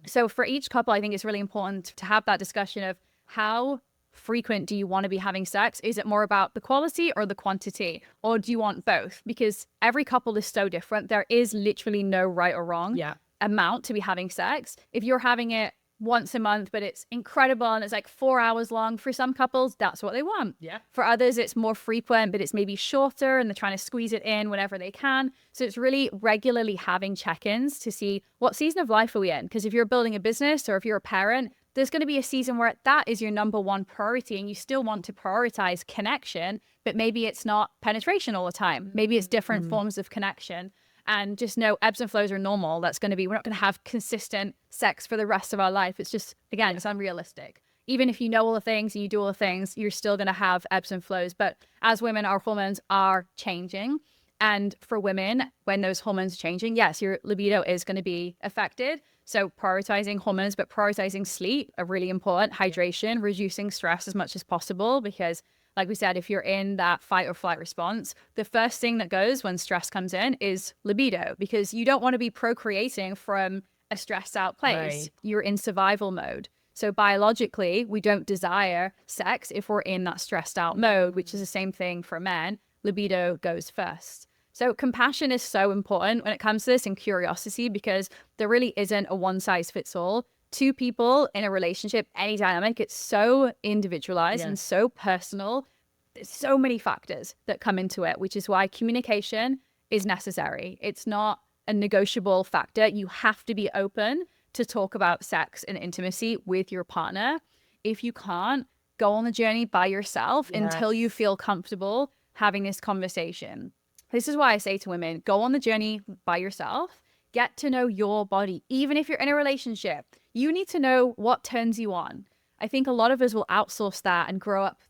So for each couple, I think it's really important to have that discussion of how frequent do you want to be having sex? Is it more about the quality or the quantity? Or do you want both? Because every couple is so different. There is literally no right or wrong amount to be having sex. If you're having it once a month, but it's incredible and it's like 4 hours long, for some couples, that's what they want. For others, it's more frequent, but it's maybe shorter and they're trying to squeeze it in whenever they can. So it's really regularly having check-ins to see what season of life are we in? Because if you're building a business or if you're a parent, there's going to be a season where that is your number one priority and you still want to prioritize connection, but maybe it's not penetration all the time. Maybe it's different forms of connection. And just know ebbs and flows are normal. That's going to be, we're not going to have consistent sex for the rest of our life. It's just, again, it's unrealistic. Even if you know all the things and you do all the things, you're still going to have ebbs and flows. But as women, our hormones are changing. And for women, when those hormones are changing, yes, your libido is going to be affected. So prioritizing hormones, but prioritizing sleep are really important. Hydration, reducing stress as much as possible, because like we said, if you're in that fight or flight response, the first thing that goes when stress comes in is libido, because you don't want to be procreating from a stressed out place. Right. You're in survival mode. So biologically, we don't desire sex if we're in that stressed out mode, which is the same thing for men. Libido goes first. So compassion is so important when it comes to this, and curiosity, because there really isn't a one size fits all. Two people in a relationship, any dynamic, it's so individualized and so personal. There's so many factors that come into it, which is why communication is necessary. It's not a negotiable factor. You have to be open to talk about sex and intimacy with your partner. If you can't, go on the journey by yourself until you feel comfortable having this conversation. This is why I say to women, go on the journey by yourself, get to know your body. Even if you're in a relationship, you need to know what turns you on. I think a lot of us will outsource that and grow up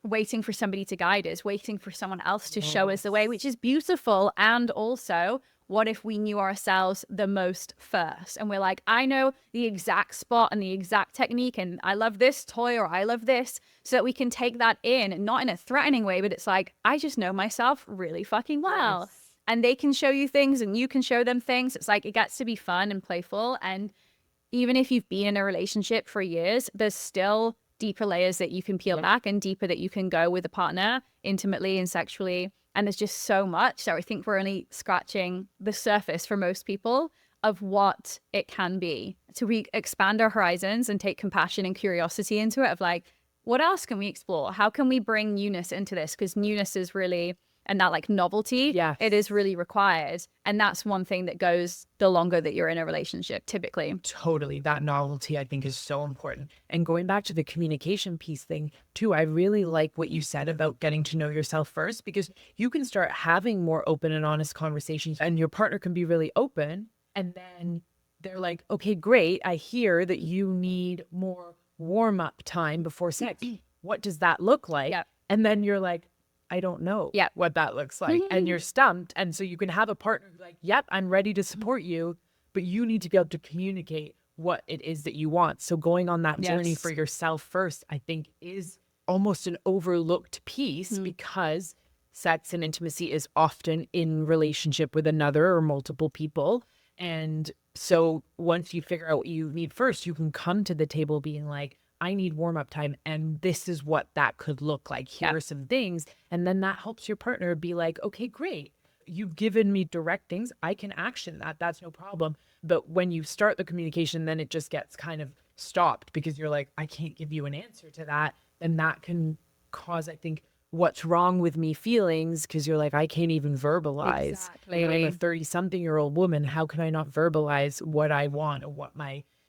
waiting for somebody to guide us, waiting for someone else to show us the way, which is beautiful. And also, what if we knew ourselves the most first? And we're like, I know the exact spot and the exact technique, and I love this toy, or I love this, so that we can take that in, not in a threatening way, but it's like, I just know myself really fucking well. Nice. And they can show you things and you can show them things. It's like, it gets to be fun and playful. And even if you've been in a relationship for years, there's still deeper layers that you can peel back, and deeper that you can go with a partner intimately and sexually. And there's just so much. So I think we're only scratching the surface for most people of what it can be. So we expand our horizons and take compassion and curiosity into it, of like, what else can we explore? How can we bring newness into this? Because newness is really, and that like novelty, it is really required. And that's one thing that goes the longer that you're in a relationship, typically. Totally. That novelty, I think, is so important. And going back to the communication piece thing too, I really like what you said about getting to know yourself first, because you can start having more open and honest conversations, and your partner can be really open. And then they're like, okay, great. I hear that you need more warm up time before sex. What does that look like? And then you're like, I don't know what that looks like. And you're stumped. And so you can have a partner who's like, yep, I'm ready to support you, but you need to be able to communicate what it is that you want. So going on that journey for yourself first, I think, is almost an overlooked piece, because sex and intimacy is often in relationship with another or multiple people. And so once you figure out what you need first, you can come to the table being like, I need warm-up time, and this is what that could look like. Here are some things. And then that helps your partner be like, okay, great. You've given me direct things. I can action that. That's no problem. But when you start the communication, then it just gets kind of stopped, because you're like, I can't give you an answer to that. And that can cause, I think, what's wrong with me feelings, because you're like, I can't even verbalize. Exactly. I'm a 30-something-year-old woman. How can I not verbalize what I want, or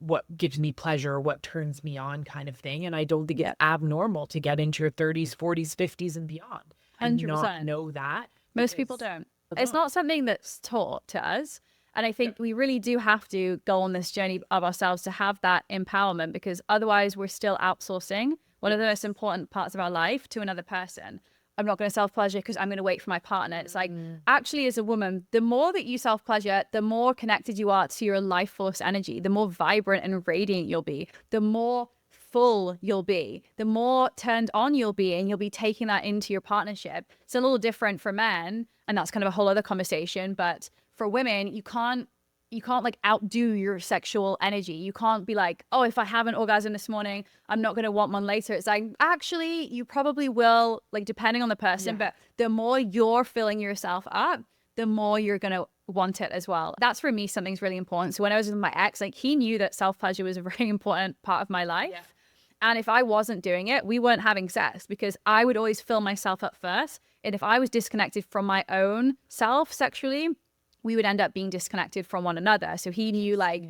what gives me pleasure, or what turns me on, kind of thing? And I don't think it's abnormal to get into your 30s, 40s, 50s and beyond and 100%. not know that. Most people don't. It's not something that's taught to us. And I think we really do have to go on this journey of ourselves to have that empowerment, because otherwise we're still outsourcing one of the most important parts of our life to another person. I'm not going to self-pleasure because I'm going to wait for my partner. It's like, actually, as a woman, the more that you self-pleasure, the more connected you are to your life force energy, the more vibrant and radiant you'll be, the more full you'll be, the more turned on you'll be, and you'll be taking that into your partnership. It's a little different for men, and that's kind of a whole other conversation. But for women, you can't like outdo your sexual energy. You can't be like, oh, if I have an orgasm this morning, I'm not going to want one later. It's like, actually, you probably will, like, depending on the person. But the more you're filling yourself up, the more you're going to want it as well. That's, for me, something's really important. So when I was with my ex, like, he knew that self-pleasure was a very important part of my life. And if I wasn't doing it, we weren't having sex, because I would always fill myself up first. And if I was disconnected from my own self sexually, we would end up being disconnected from one another. So he knew, like,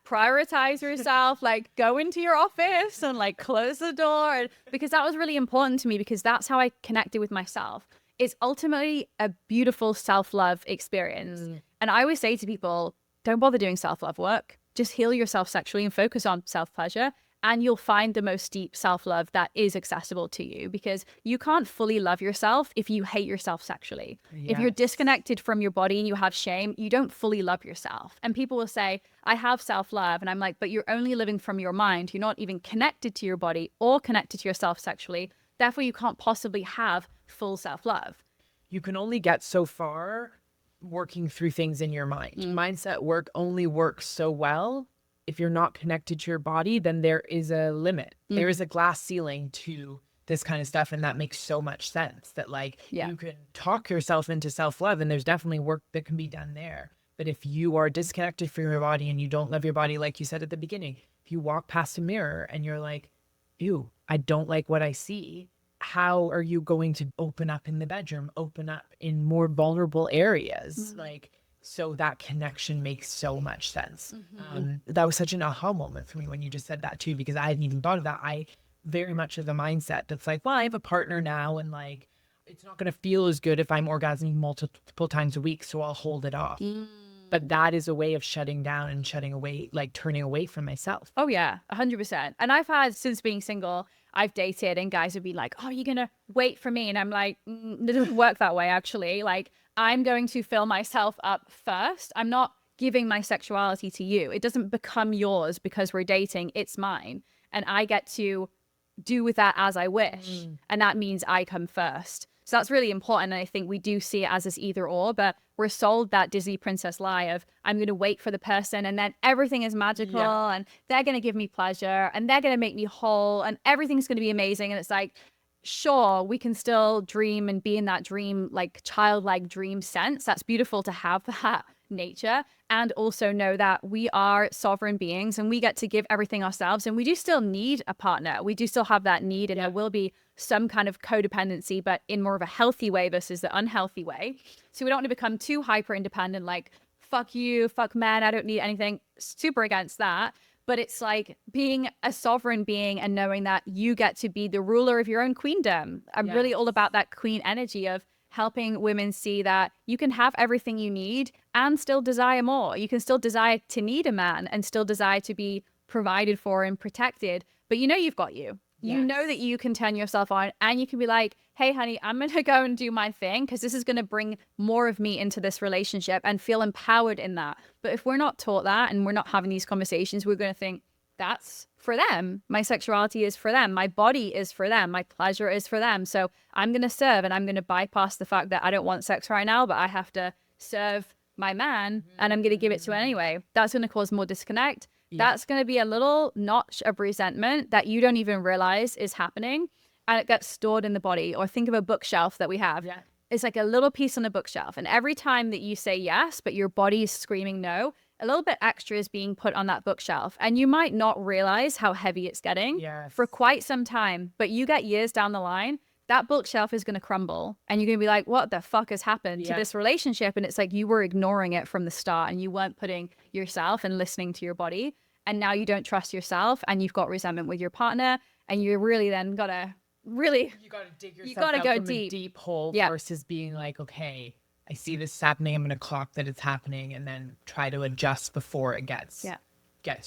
prioritize yourself, like, go into your office and, like, close the door. Because that was really important to me, because that's how I connected with myself. It's ultimately a beautiful self-love experience. And I always say to people, don't bother doing self-love work. Just heal yourself sexually and focus on self-pleasure. and you'll find the most deep self-love that is accessible to you, because you can't fully love yourself if you hate yourself sexually. If you're disconnected from your body and you have shame, you don't fully love yourself. And people will say, I have self-love. And I'm like, but you're only living from your mind. You're not even connected to your body or connected to yourself sexually. Therefore, you can't possibly have full self-love. You can only get so far working through things in your mind. Mindset work only works so well if you're not connected to your body. Then there is a limit. There is a glass ceiling to this kind of stuff, and that makes so much sense that like you can talk yourself into self-love, and there's definitely work that can be done there. But if you are disconnected from your body and you don't love your body, like you said at the beginning, if you walk past a mirror and you're like, ew, I don't like what I see, how are you going to open up in the bedroom, open up in more vulnerable areas? Like, so that connection makes so much sense. That was such an aha moment for me when you just said that too, because I hadn't even thought of that. I very much of the mindset that's like, well, I have a partner now, and like, it's not going to feel as good if I'm orgasming multiple times a week, so I'll hold it off. But that is a way of shutting down and shutting away, like turning away from myself. Oh yeah, 100%. And I've had, since being single, I've dated and guys would be like, oh, you're going to wait for me. And I'm like, it doesn't work that way, actually. Like, I'm going to fill myself up first. I'm not giving my sexuality to you. It doesn't become yours because we're dating. It's mine. And I get to do with that as I wish. And that means I come first. So that's really important. And I think we do see it as this either or, but we're sold that Disney princess lie of, I'm going to wait for the person and then everything is magical and they're going to give me pleasure and they're going to make me whole and everything's going to be amazing. And it's like, sure, we can still dream and be in that dream, like childlike dream sense. That's beautiful to have that nature, and also know that we are sovereign beings and we get to give everything ourselves, and we do still need a partner. We do still have that need, and there will be some kind of codependency, but in more of a healthy way versus the unhealthy way. So we don't want to become too hyper independent, like fuck you, fuck men, I don't need anything. Super against that. But it's like being a sovereign being and knowing that you get to be the ruler of your own queendom. I'm really all about that queen energy of helping women see that you can have everything you need and still desire more. You can still desire to need a man and still desire to be provided for and protected, but you know you've got you. You know that you can turn yourself on and you can be like, hey, honey, I'm going to go and do my thing because this is going to bring more of me into this relationship and feel empowered in that. But if we're not taught that and we're not having these conversations, we're going to think that's for them. My sexuality is for them. My body is for them. My pleasure is for them. So I'm going to serve, and I'm going to bypass the fact that I don't want sex right now, but I have to serve my man and I'm going to give it to him anyway. That's going to cause more disconnect. That's going to be a little notch of resentment that you don't even realize is happening, and it gets stored in the body. Or think of a bookshelf that we have. It's like a little piece on a bookshelf, and every time that you say yes but your body is screaming no, a little bit extra is being put on that bookshelf, and you might not realize how heavy it's getting for quite some time. But you get years down the line, that bookshelf is going to crumble, and you're going to be like, what the fuck has happened to this relationship? And it's like you were ignoring it from the start, and you weren't putting yourself and listening to your body, and now you don't trust yourself, and you've got resentment with your partner, and you really then gotta really, you gotta dig yourself, you gotta out go from deep. a deep hole versus being like, okay, I see this happening, I'm gonna clock that it's happening, and then try to adjust before it gets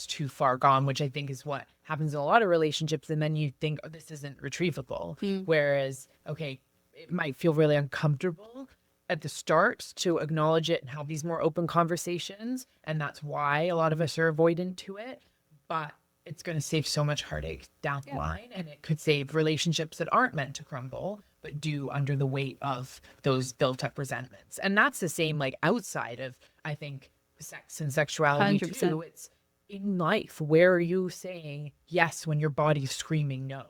too far gone, which I think is what happens in a lot of relationships. And then you think, oh, this isn't retrievable. Whereas, okay, it might feel really uncomfortable at the start to acknowledge it and have these more open conversations. And that's why a lot of us are avoidant to it. But it's going to save so much heartache down the line. And it could save relationships that aren't meant to crumble, but do under the weight of those built up resentments. And that's the same like outside of, I think, sex and sexuality 100%. too. It's in life. Where are you saying yes when your body's screaming no?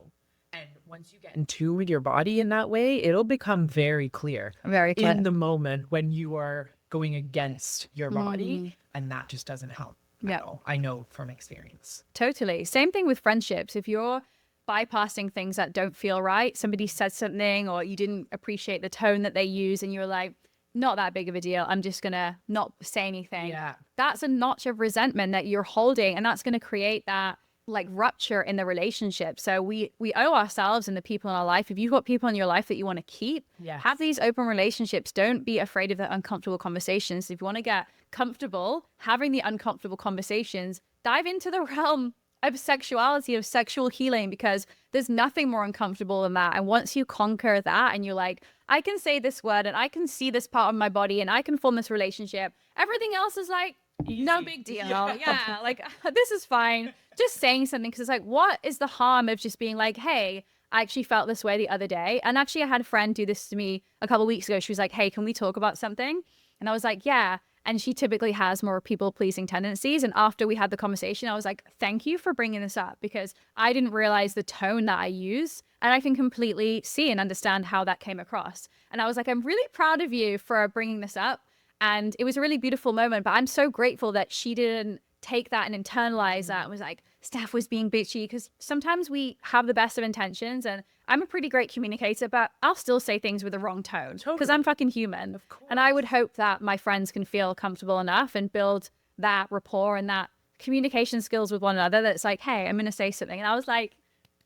And once you get in tune with your body in that way, it'll become very clear. Very clear. In the moment when you are going against your body, and that just doesn't help at all. I know from experience. Totally. Same thing with friendships. If you're bypassing things that don't feel right, somebody said something or you didn't appreciate the tone that they use, and you're like, not that big of a deal, I'm just gonna not say anything. That's a notch of resentment that you're holding, and that's gonna create that like rupture in the relationship. So we owe ourselves and the people in our life. If you've got people in your life that you want to keep, have these open relationships. Don't be afraid of the uncomfortable conversations. If you want to get comfortable having the uncomfortable conversations, dive into the realm of sexuality, of sexual healing, because there's nothing more uncomfortable than that. And once you conquer that and you're like, I can say this word and I can see this part of my body and I can form this relationship, everything else is like, easy. No big deal. Yeah, like this is fine. Just saying something, because it's like, what is the harm of just being like, hey, I actually felt this way the other day. And actually I had a friend do this to me a couple of weeks ago. She was like, hey, can we talk about something? And I was like, yeah. And she typically has more people-pleasing tendencies. And after we had the conversation, I was like, thank you for bringing this up, because I didn't realize the tone that I use. And I can completely see and understand how that came across. And I was like, I'm really proud of you for bringing this up. And it was a really beautiful moment. But I'm so grateful that she didn't take that and internalize that and was like, Steph was being bitchy, because sometimes we have the best of intentions, and I'm a pretty great communicator, but I'll still say things with the wrong tone because I'm fucking human. Of course. And I would hope that my friends can feel comfortable enough and build that rapport and that communication skills with one another that's like, hey, I'm going to say something. And I was like,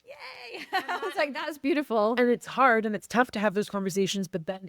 yay. I was like, that's beautiful. And it's hard and it's tough to have those conversations, but then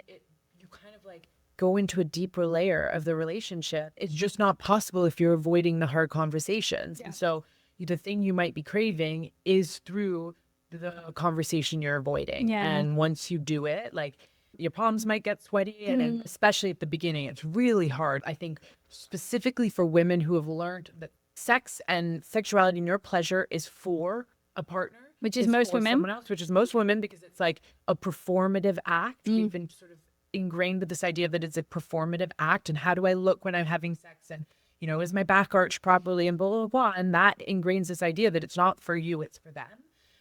you kind of like go into a deeper layer of the relationship. It's just not possible if you're avoiding the hard conversations. Yeah. And so the thing you might be craving is through the conversation you're avoiding. Yeah. And once you do it, like your palms might get sweaty, and especially at the beginning, it's really hard. I think specifically for women who have learned that sex and sexuality and your pleasure is for a partner, which is most women, someone else, which is most women, because it's like a performative act. We've been sort of ingrained with this idea that it's a performative act, and how do I look when I'm having sex, and you know, is my back arched properly, and blah, blah, blah. And that ingrains this idea that it's not for you, it's for them.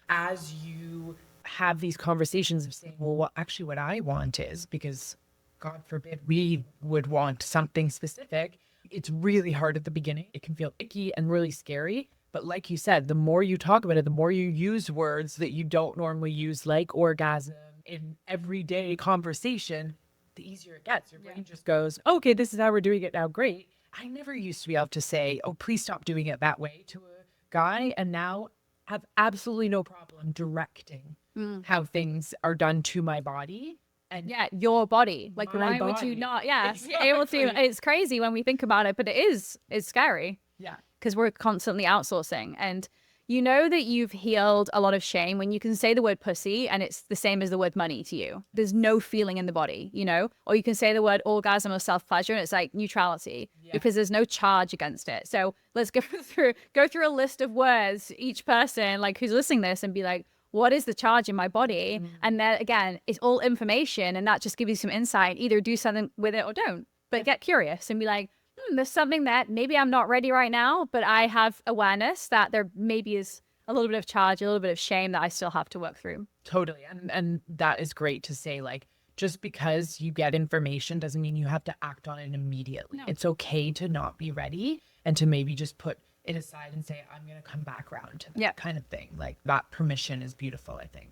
As you have these conversations of saying, well, what I want is, because God forbid we would want something specific, it's really hard at the beginning. It can feel icky and really scary. But like you said, the more you talk about it, the more you use words that you don't normally use, like orgasm, in everyday conversation, the easier it gets. Your brain just goes, okay, this is how we're doing it now. Great. I never used to be able to say, oh, please stop doing it that way to a guy. And now have absolutely no problem directing how things are done to my body. And yeah, your body. Like, why would you not? Yeah, exactly. Able to. It's crazy when we think about it, but it's scary. Yeah. Because we're constantly outsourcing. And you know that you've healed a lot of shame when you can say the word pussy and it's the same as the word money to you. There's no feeling in the body, you know? Or you can say the word orgasm or self-pleasure and it's like neutrality, because there's no charge against it. So let's go through a list of words, each person like who's listening to this, and be like, what is the charge in my body? And then again, it's all information, and that just gives you some insight. Either do something with it or don't. But get curious and be like, there's something that maybe I'm not ready right now, but I have awareness that there maybe is a little bit of charge, a little bit of shame that I still have to work through. Totally. And that is great to say, like, just because you get information doesn't mean you have to act on it immediately. No. It's okay to not be ready and to maybe just put it aside and say, I'm going to come back around to that kind of thing. Like, that permission is beautiful, I think.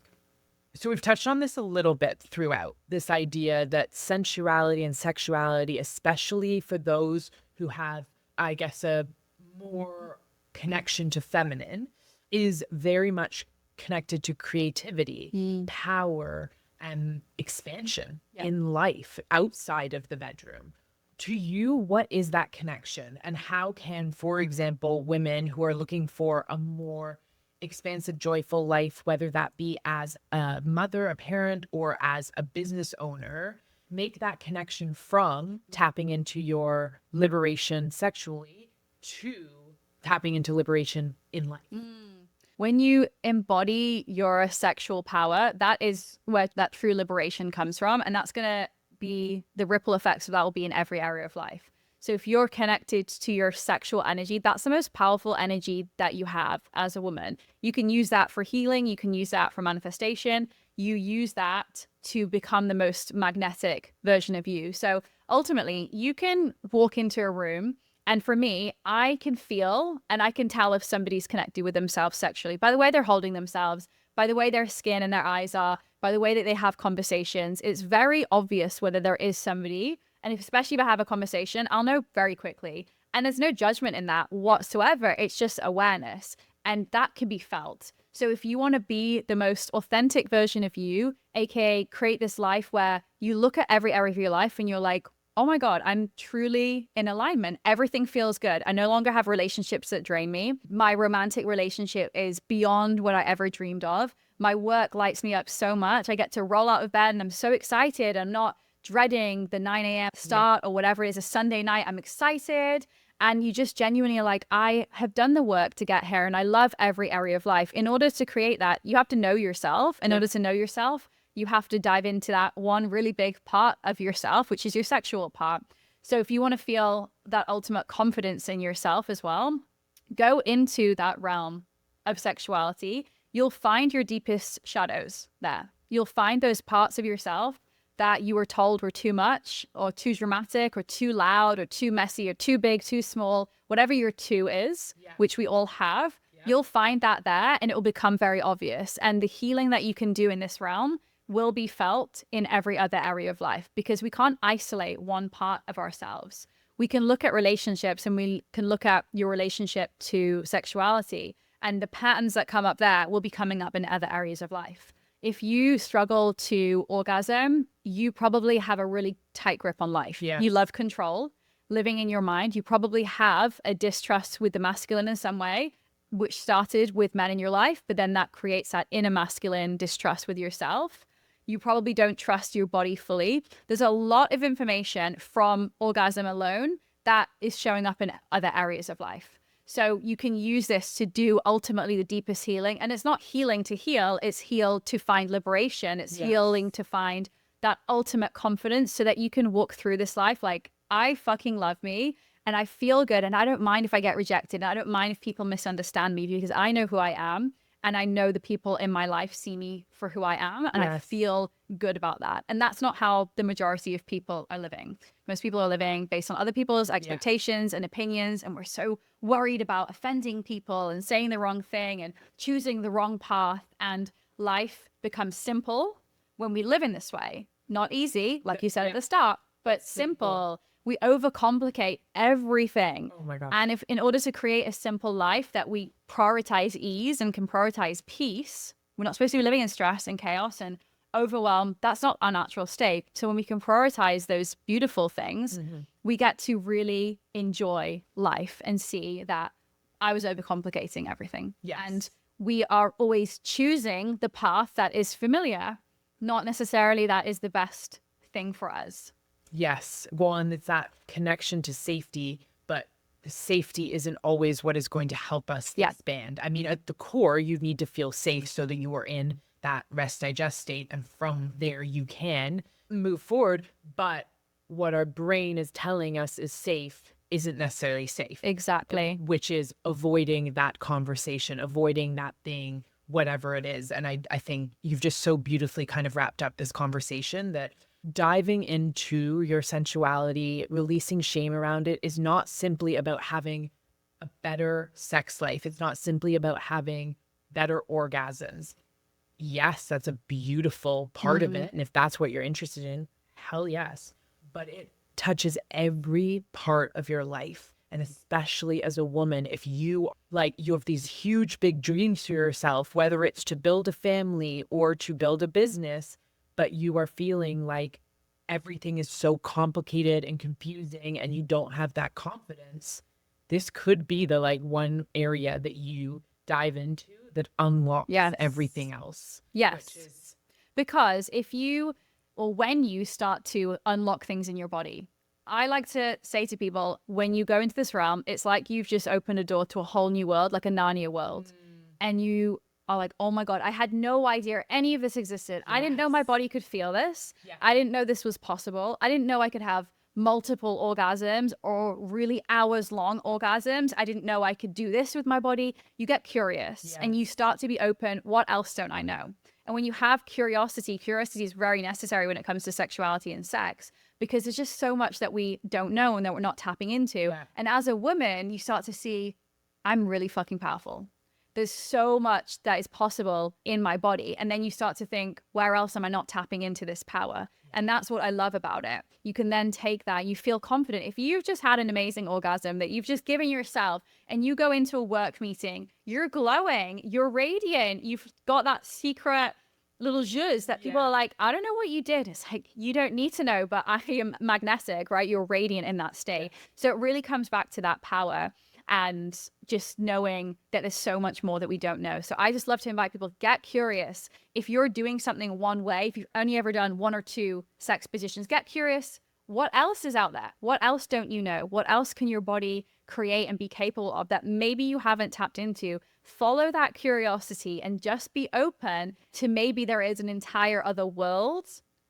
So we've touched on this a little bit throughout, this idea that sensuality and sexuality, especially for those who have, I guess, a more connection to feminine, is very much connected to creativity, power, and expansion in life outside of the bedroom. To you, what is that connection? And how can, for example, women who are looking for a more expansive, joyful life, whether that be as a mother, a parent, or as a business owner, make that connection from tapping into your liberation sexually to tapping into liberation in life? When you embody your sexual power, that is where that true liberation comes from. And that's going to be the ripple effects of that will be in every area of life. So if you're connected to your sexual energy, that's the most powerful energy that you have as a woman. You can use that for healing. You can use that for manifestation. You use that to become the most magnetic version of you. So ultimately, you can walk into a room, and for me, I can feel and I can tell if somebody's connected with themselves sexually by the way they're holding themselves, by the way their skin and their eyes are, by the way that they have conversations. It's very obvious whether there is somebody. And especially if I have a conversation, I'll know very quickly. And there's no judgment in that whatsoever. It's just awareness. And that can be felt. So if you want to be the most authentic version of you, aka create this life where you look at every area of your life and you're like, oh my God, I'm truly in alignment. Everything feels good. I no longer have relationships that drain me. My romantic relationship is beyond what I ever dreamed of. My work lights me up so much. I get to roll out of bed and I'm so excited. I'm not dreading the 9 a.m. start or whatever it is, a Sunday night. I'm excited. And you just genuinely are like, I have done the work to get here and I love every area of life. In order to create that, you have to know yourself. In order to know yourself, you have to dive into that one really big part of yourself, which is your sexual part. So if you want to feel that ultimate confidence in yourself as well, go into that realm of sexuality. You'll find your deepest shadows there. You'll find those parts of yourself that you were told were too much or too dramatic or too loud or too messy or too big, too small, whatever your two is, which we all have, you'll find that there and it will become very obvious. And the healing that you can do in this realm will be felt in every other area of life because we can't isolate one part of ourselves. We can look at relationships and we can look at your relationship to sexuality, and the patterns that come up there will be coming up in other areas of life. If you struggle to orgasm, you probably have a really tight grip on life. Yes. You love control, living in your mind. You probably have a distrust with the masculine in some way, which started with men in your life, but then that creates that inner masculine distrust with yourself. You probably don't trust your body fully. There's a lot of information from orgasm alone that is showing up in other areas of life. So you can use this to do ultimately the deepest healing. And it's not healing to heal, it's heal to find liberation. It's healing to find that ultimate confidence so that you can walk through this life like, I fucking love me and I feel good and I don't mind if I get rejected. And I don't mind if people misunderstand me because I know who I am. And I know the people in my life see me for who I am. And I feel good about that. And that's not how the majority of people are living. Most people are living based on other people's expectations and opinions. And we're so worried about offending people and saying the wrong thing and choosing the wrong path. And life becomes simple when we live in this way. Not easy, like you said at the start, but simple. We overcomplicate everything. Oh my God. And if in order to create a simple life that we prioritize ease and can prioritize peace, we're not supposed to be living in stress and chaos and overwhelm. That's not our natural state. So when we can prioritize those beautiful things, we get to really enjoy life and see that I was overcomplicating everything. Yes. And we are always choosing the path that is familiar, not necessarily that is the best thing for us. Yes. Well, and it's that connection to safety, but safety isn't always what is going to help us expand. I mean, at the core, you need to feel safe so that you are in that rest digest state. And from there, you can move forward. But what our brain is telling us is safe isn't necessarily safe. Exactly. Which is avoiding that conversation, avoiding that thing, whatever it is. And I think you've just so beautifully kind of wrapped up this conversation that diving into your sensuality, releasing shame around it is not simply about having a better sex life. It's not simply about having better orgasms. Yes, that's a beautiful part of it. And if that's what you're interested in, hell yes. But it touches every part of your life. And especially as a woman, if you have these huge, big dreams for yourself, whether it's to build a family or to build a business, but you are feeling like everything is so complicated and confusing and you don't have that confidence, this could be the one area that you dive into that unlocks everything else. Yes. Because when you start to unlock things in your body, I like to say to people, when you go into this realm, it's like you've just opened a door to a whole new world, like a Narnia world. And you are like, oh my God, I had no idea any of this existed. I didn't know my body could feel this. I didn't know this was possible. I didn't know I could have multiple orgasms or really hours long orgasms. I didn't know I could do this with my body. You get curious and you start to be open. What else don't I know? And when you have curiosity is very necessary when it comes to sexuality and sex, because there's just so much that we don't know and that we're not tapping into. And as a woman, you start to see, I'm really fucking powerful. There's so much that is possible in my body. And then you start to think, where else am I not tapping into this power? And that's what I love about it. You can then take that, you feel confident. If you've just had an amazing orgasm that you've just given yourself and you go into a work meeting, you're glowing, you're radiant, you've got that secret little jeux that people are like, I don't know what you did. It's like, you don't need to know, but I am magnetic, right? You're radiant in that state. So it really comes back to that power and just knowing that there's so much more that we don't know. So I just love to invite people, get curious. If you're doing something one way, if you've only ever done 1 or 2 sex positions, get curious. What else is out there? What else don't you know? What else can your body create and be capable of that maybe you haven't tapped into? Follow that curiosity and just be open to maybe there is an entire other world.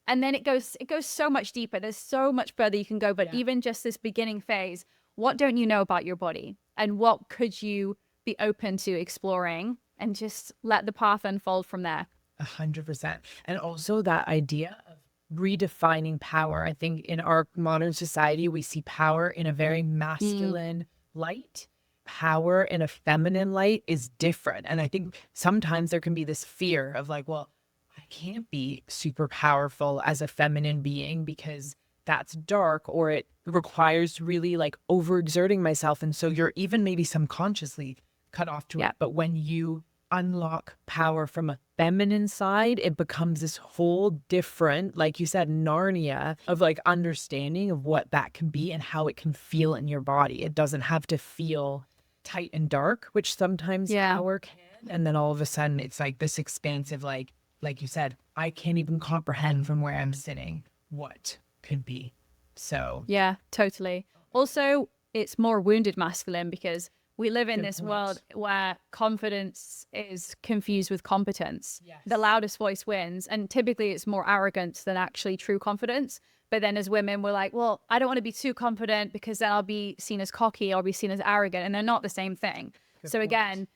And then it goes so much deeper. There's so much further you can go. But even just this beginning phase, what don't you know about your body? And what could you be open to exploring, and just let the path unfold from there? 100%. And also that idea of redefining power. I think in our modern society, we see power in a very masculine light. Power in a feminine light is different. And I think sometimes there can be this fear of like, well, I can't be super powerful as a feminine being because that's dark, or it requires really like overexerting myself. And so you're even maybe subconsciously cut off to it. But when you unlock power from a feminine side, it becomes this whole different, like you said, Narnia of like understanding of what that can be and how it can feel in your body. It doesn't have to feel tight and dark, which sometimes power can. And then all of a sudden it's like this expansive, like you said, I can't even comprehend from where I'm sitting what could be. So yeah, totally. Also, it's more wounded masculine because we live in this world where confidence is confused with competence. The loudest voice wins, and typically it's more arrogance than actually true confidence. But then as women, we're like, well, I don't want to be too confident because then I'll be seen as cocky, I'll be seen as arrogant, and they're not the same thing. So again,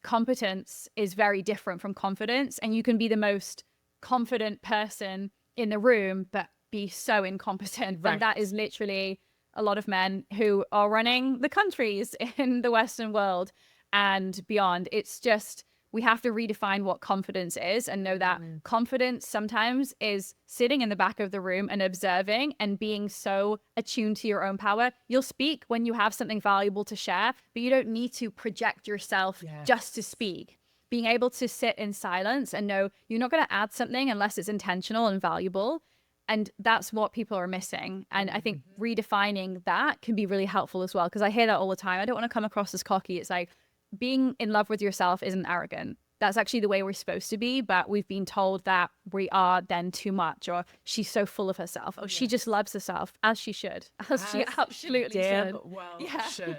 competence is very different from confidence, and you can be the most confident person in the room but be so incompetent. And that is literally a lot of men who are running the countries in the Western world and beyond. It's just, we have to redefine what confidence is and know that confidence sometimes is sitting in the back of the room and observing and being so attuned to your own power. You'll speak when you have something valuable to share, but you don't need to project yourself just to speak. Being able to sit in silence and know you're not going to add something unless it's intentional and valuable. And that's what people are missing. And I think redefining that can be really helpful as well, because I hear that all the time. I don't want to come across as cocky. It's like, being in love with yourself isn't arrogant. That's actually the way we're supposed to be, but we've been told that we are then too much, or she's so full of herself, or she just loves herself, as she should, as she absolutely should. Should.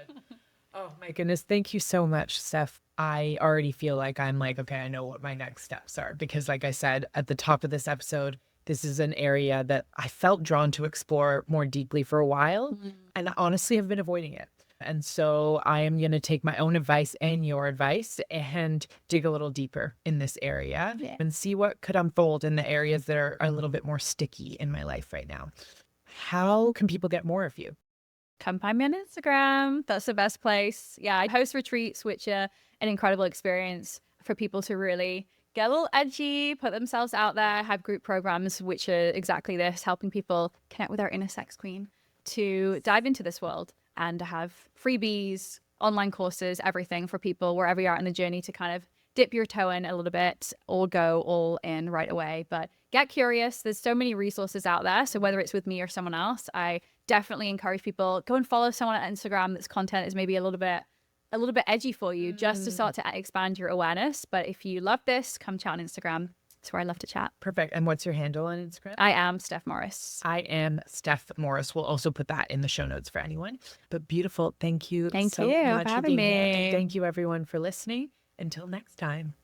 Oh my goodness. Thank you so much, Steph. I already feel like I'm like, okay, I know what my next steps are, because like I said at the top of this episode, this is an area that I felt drawn to explore more deeply for a while. And honestly, have been avoiding it. And so I am going to take my own advice and your advice and dig a little deeper in this area and see what could unfold in the areas that are a little bit more sticky in my life right now. How can people get more of you? Come find me on Instagram. That's the best place. Yeah, I host retreats, which are an incredible experience for people to really get a little edgy, put themselves out there. I have group programs, which are exactly this, helping people connect with our inner sex queen to dive into this world. And have freebies, online courses, everything for people wherever you're at in the journey to kind of dip your toe in a little bit or go all in right away. But get curious. There's so many resources out there. So whether it's with me or someone else, I definitely encourage people, go and follow someone on Instagram that's content is maybe a little bit edgy for you, just to start to expand your awareness. But if you love this, come chat on Instagram. It's where I love to chat. Perfect. And what's your handle on Instagram? I am Steph Morris. I am Steph Morris. We'll also put that in the show notes for anyone. But beautiful. Thank you so much for having me. And thank you everyone for listening. Until next time.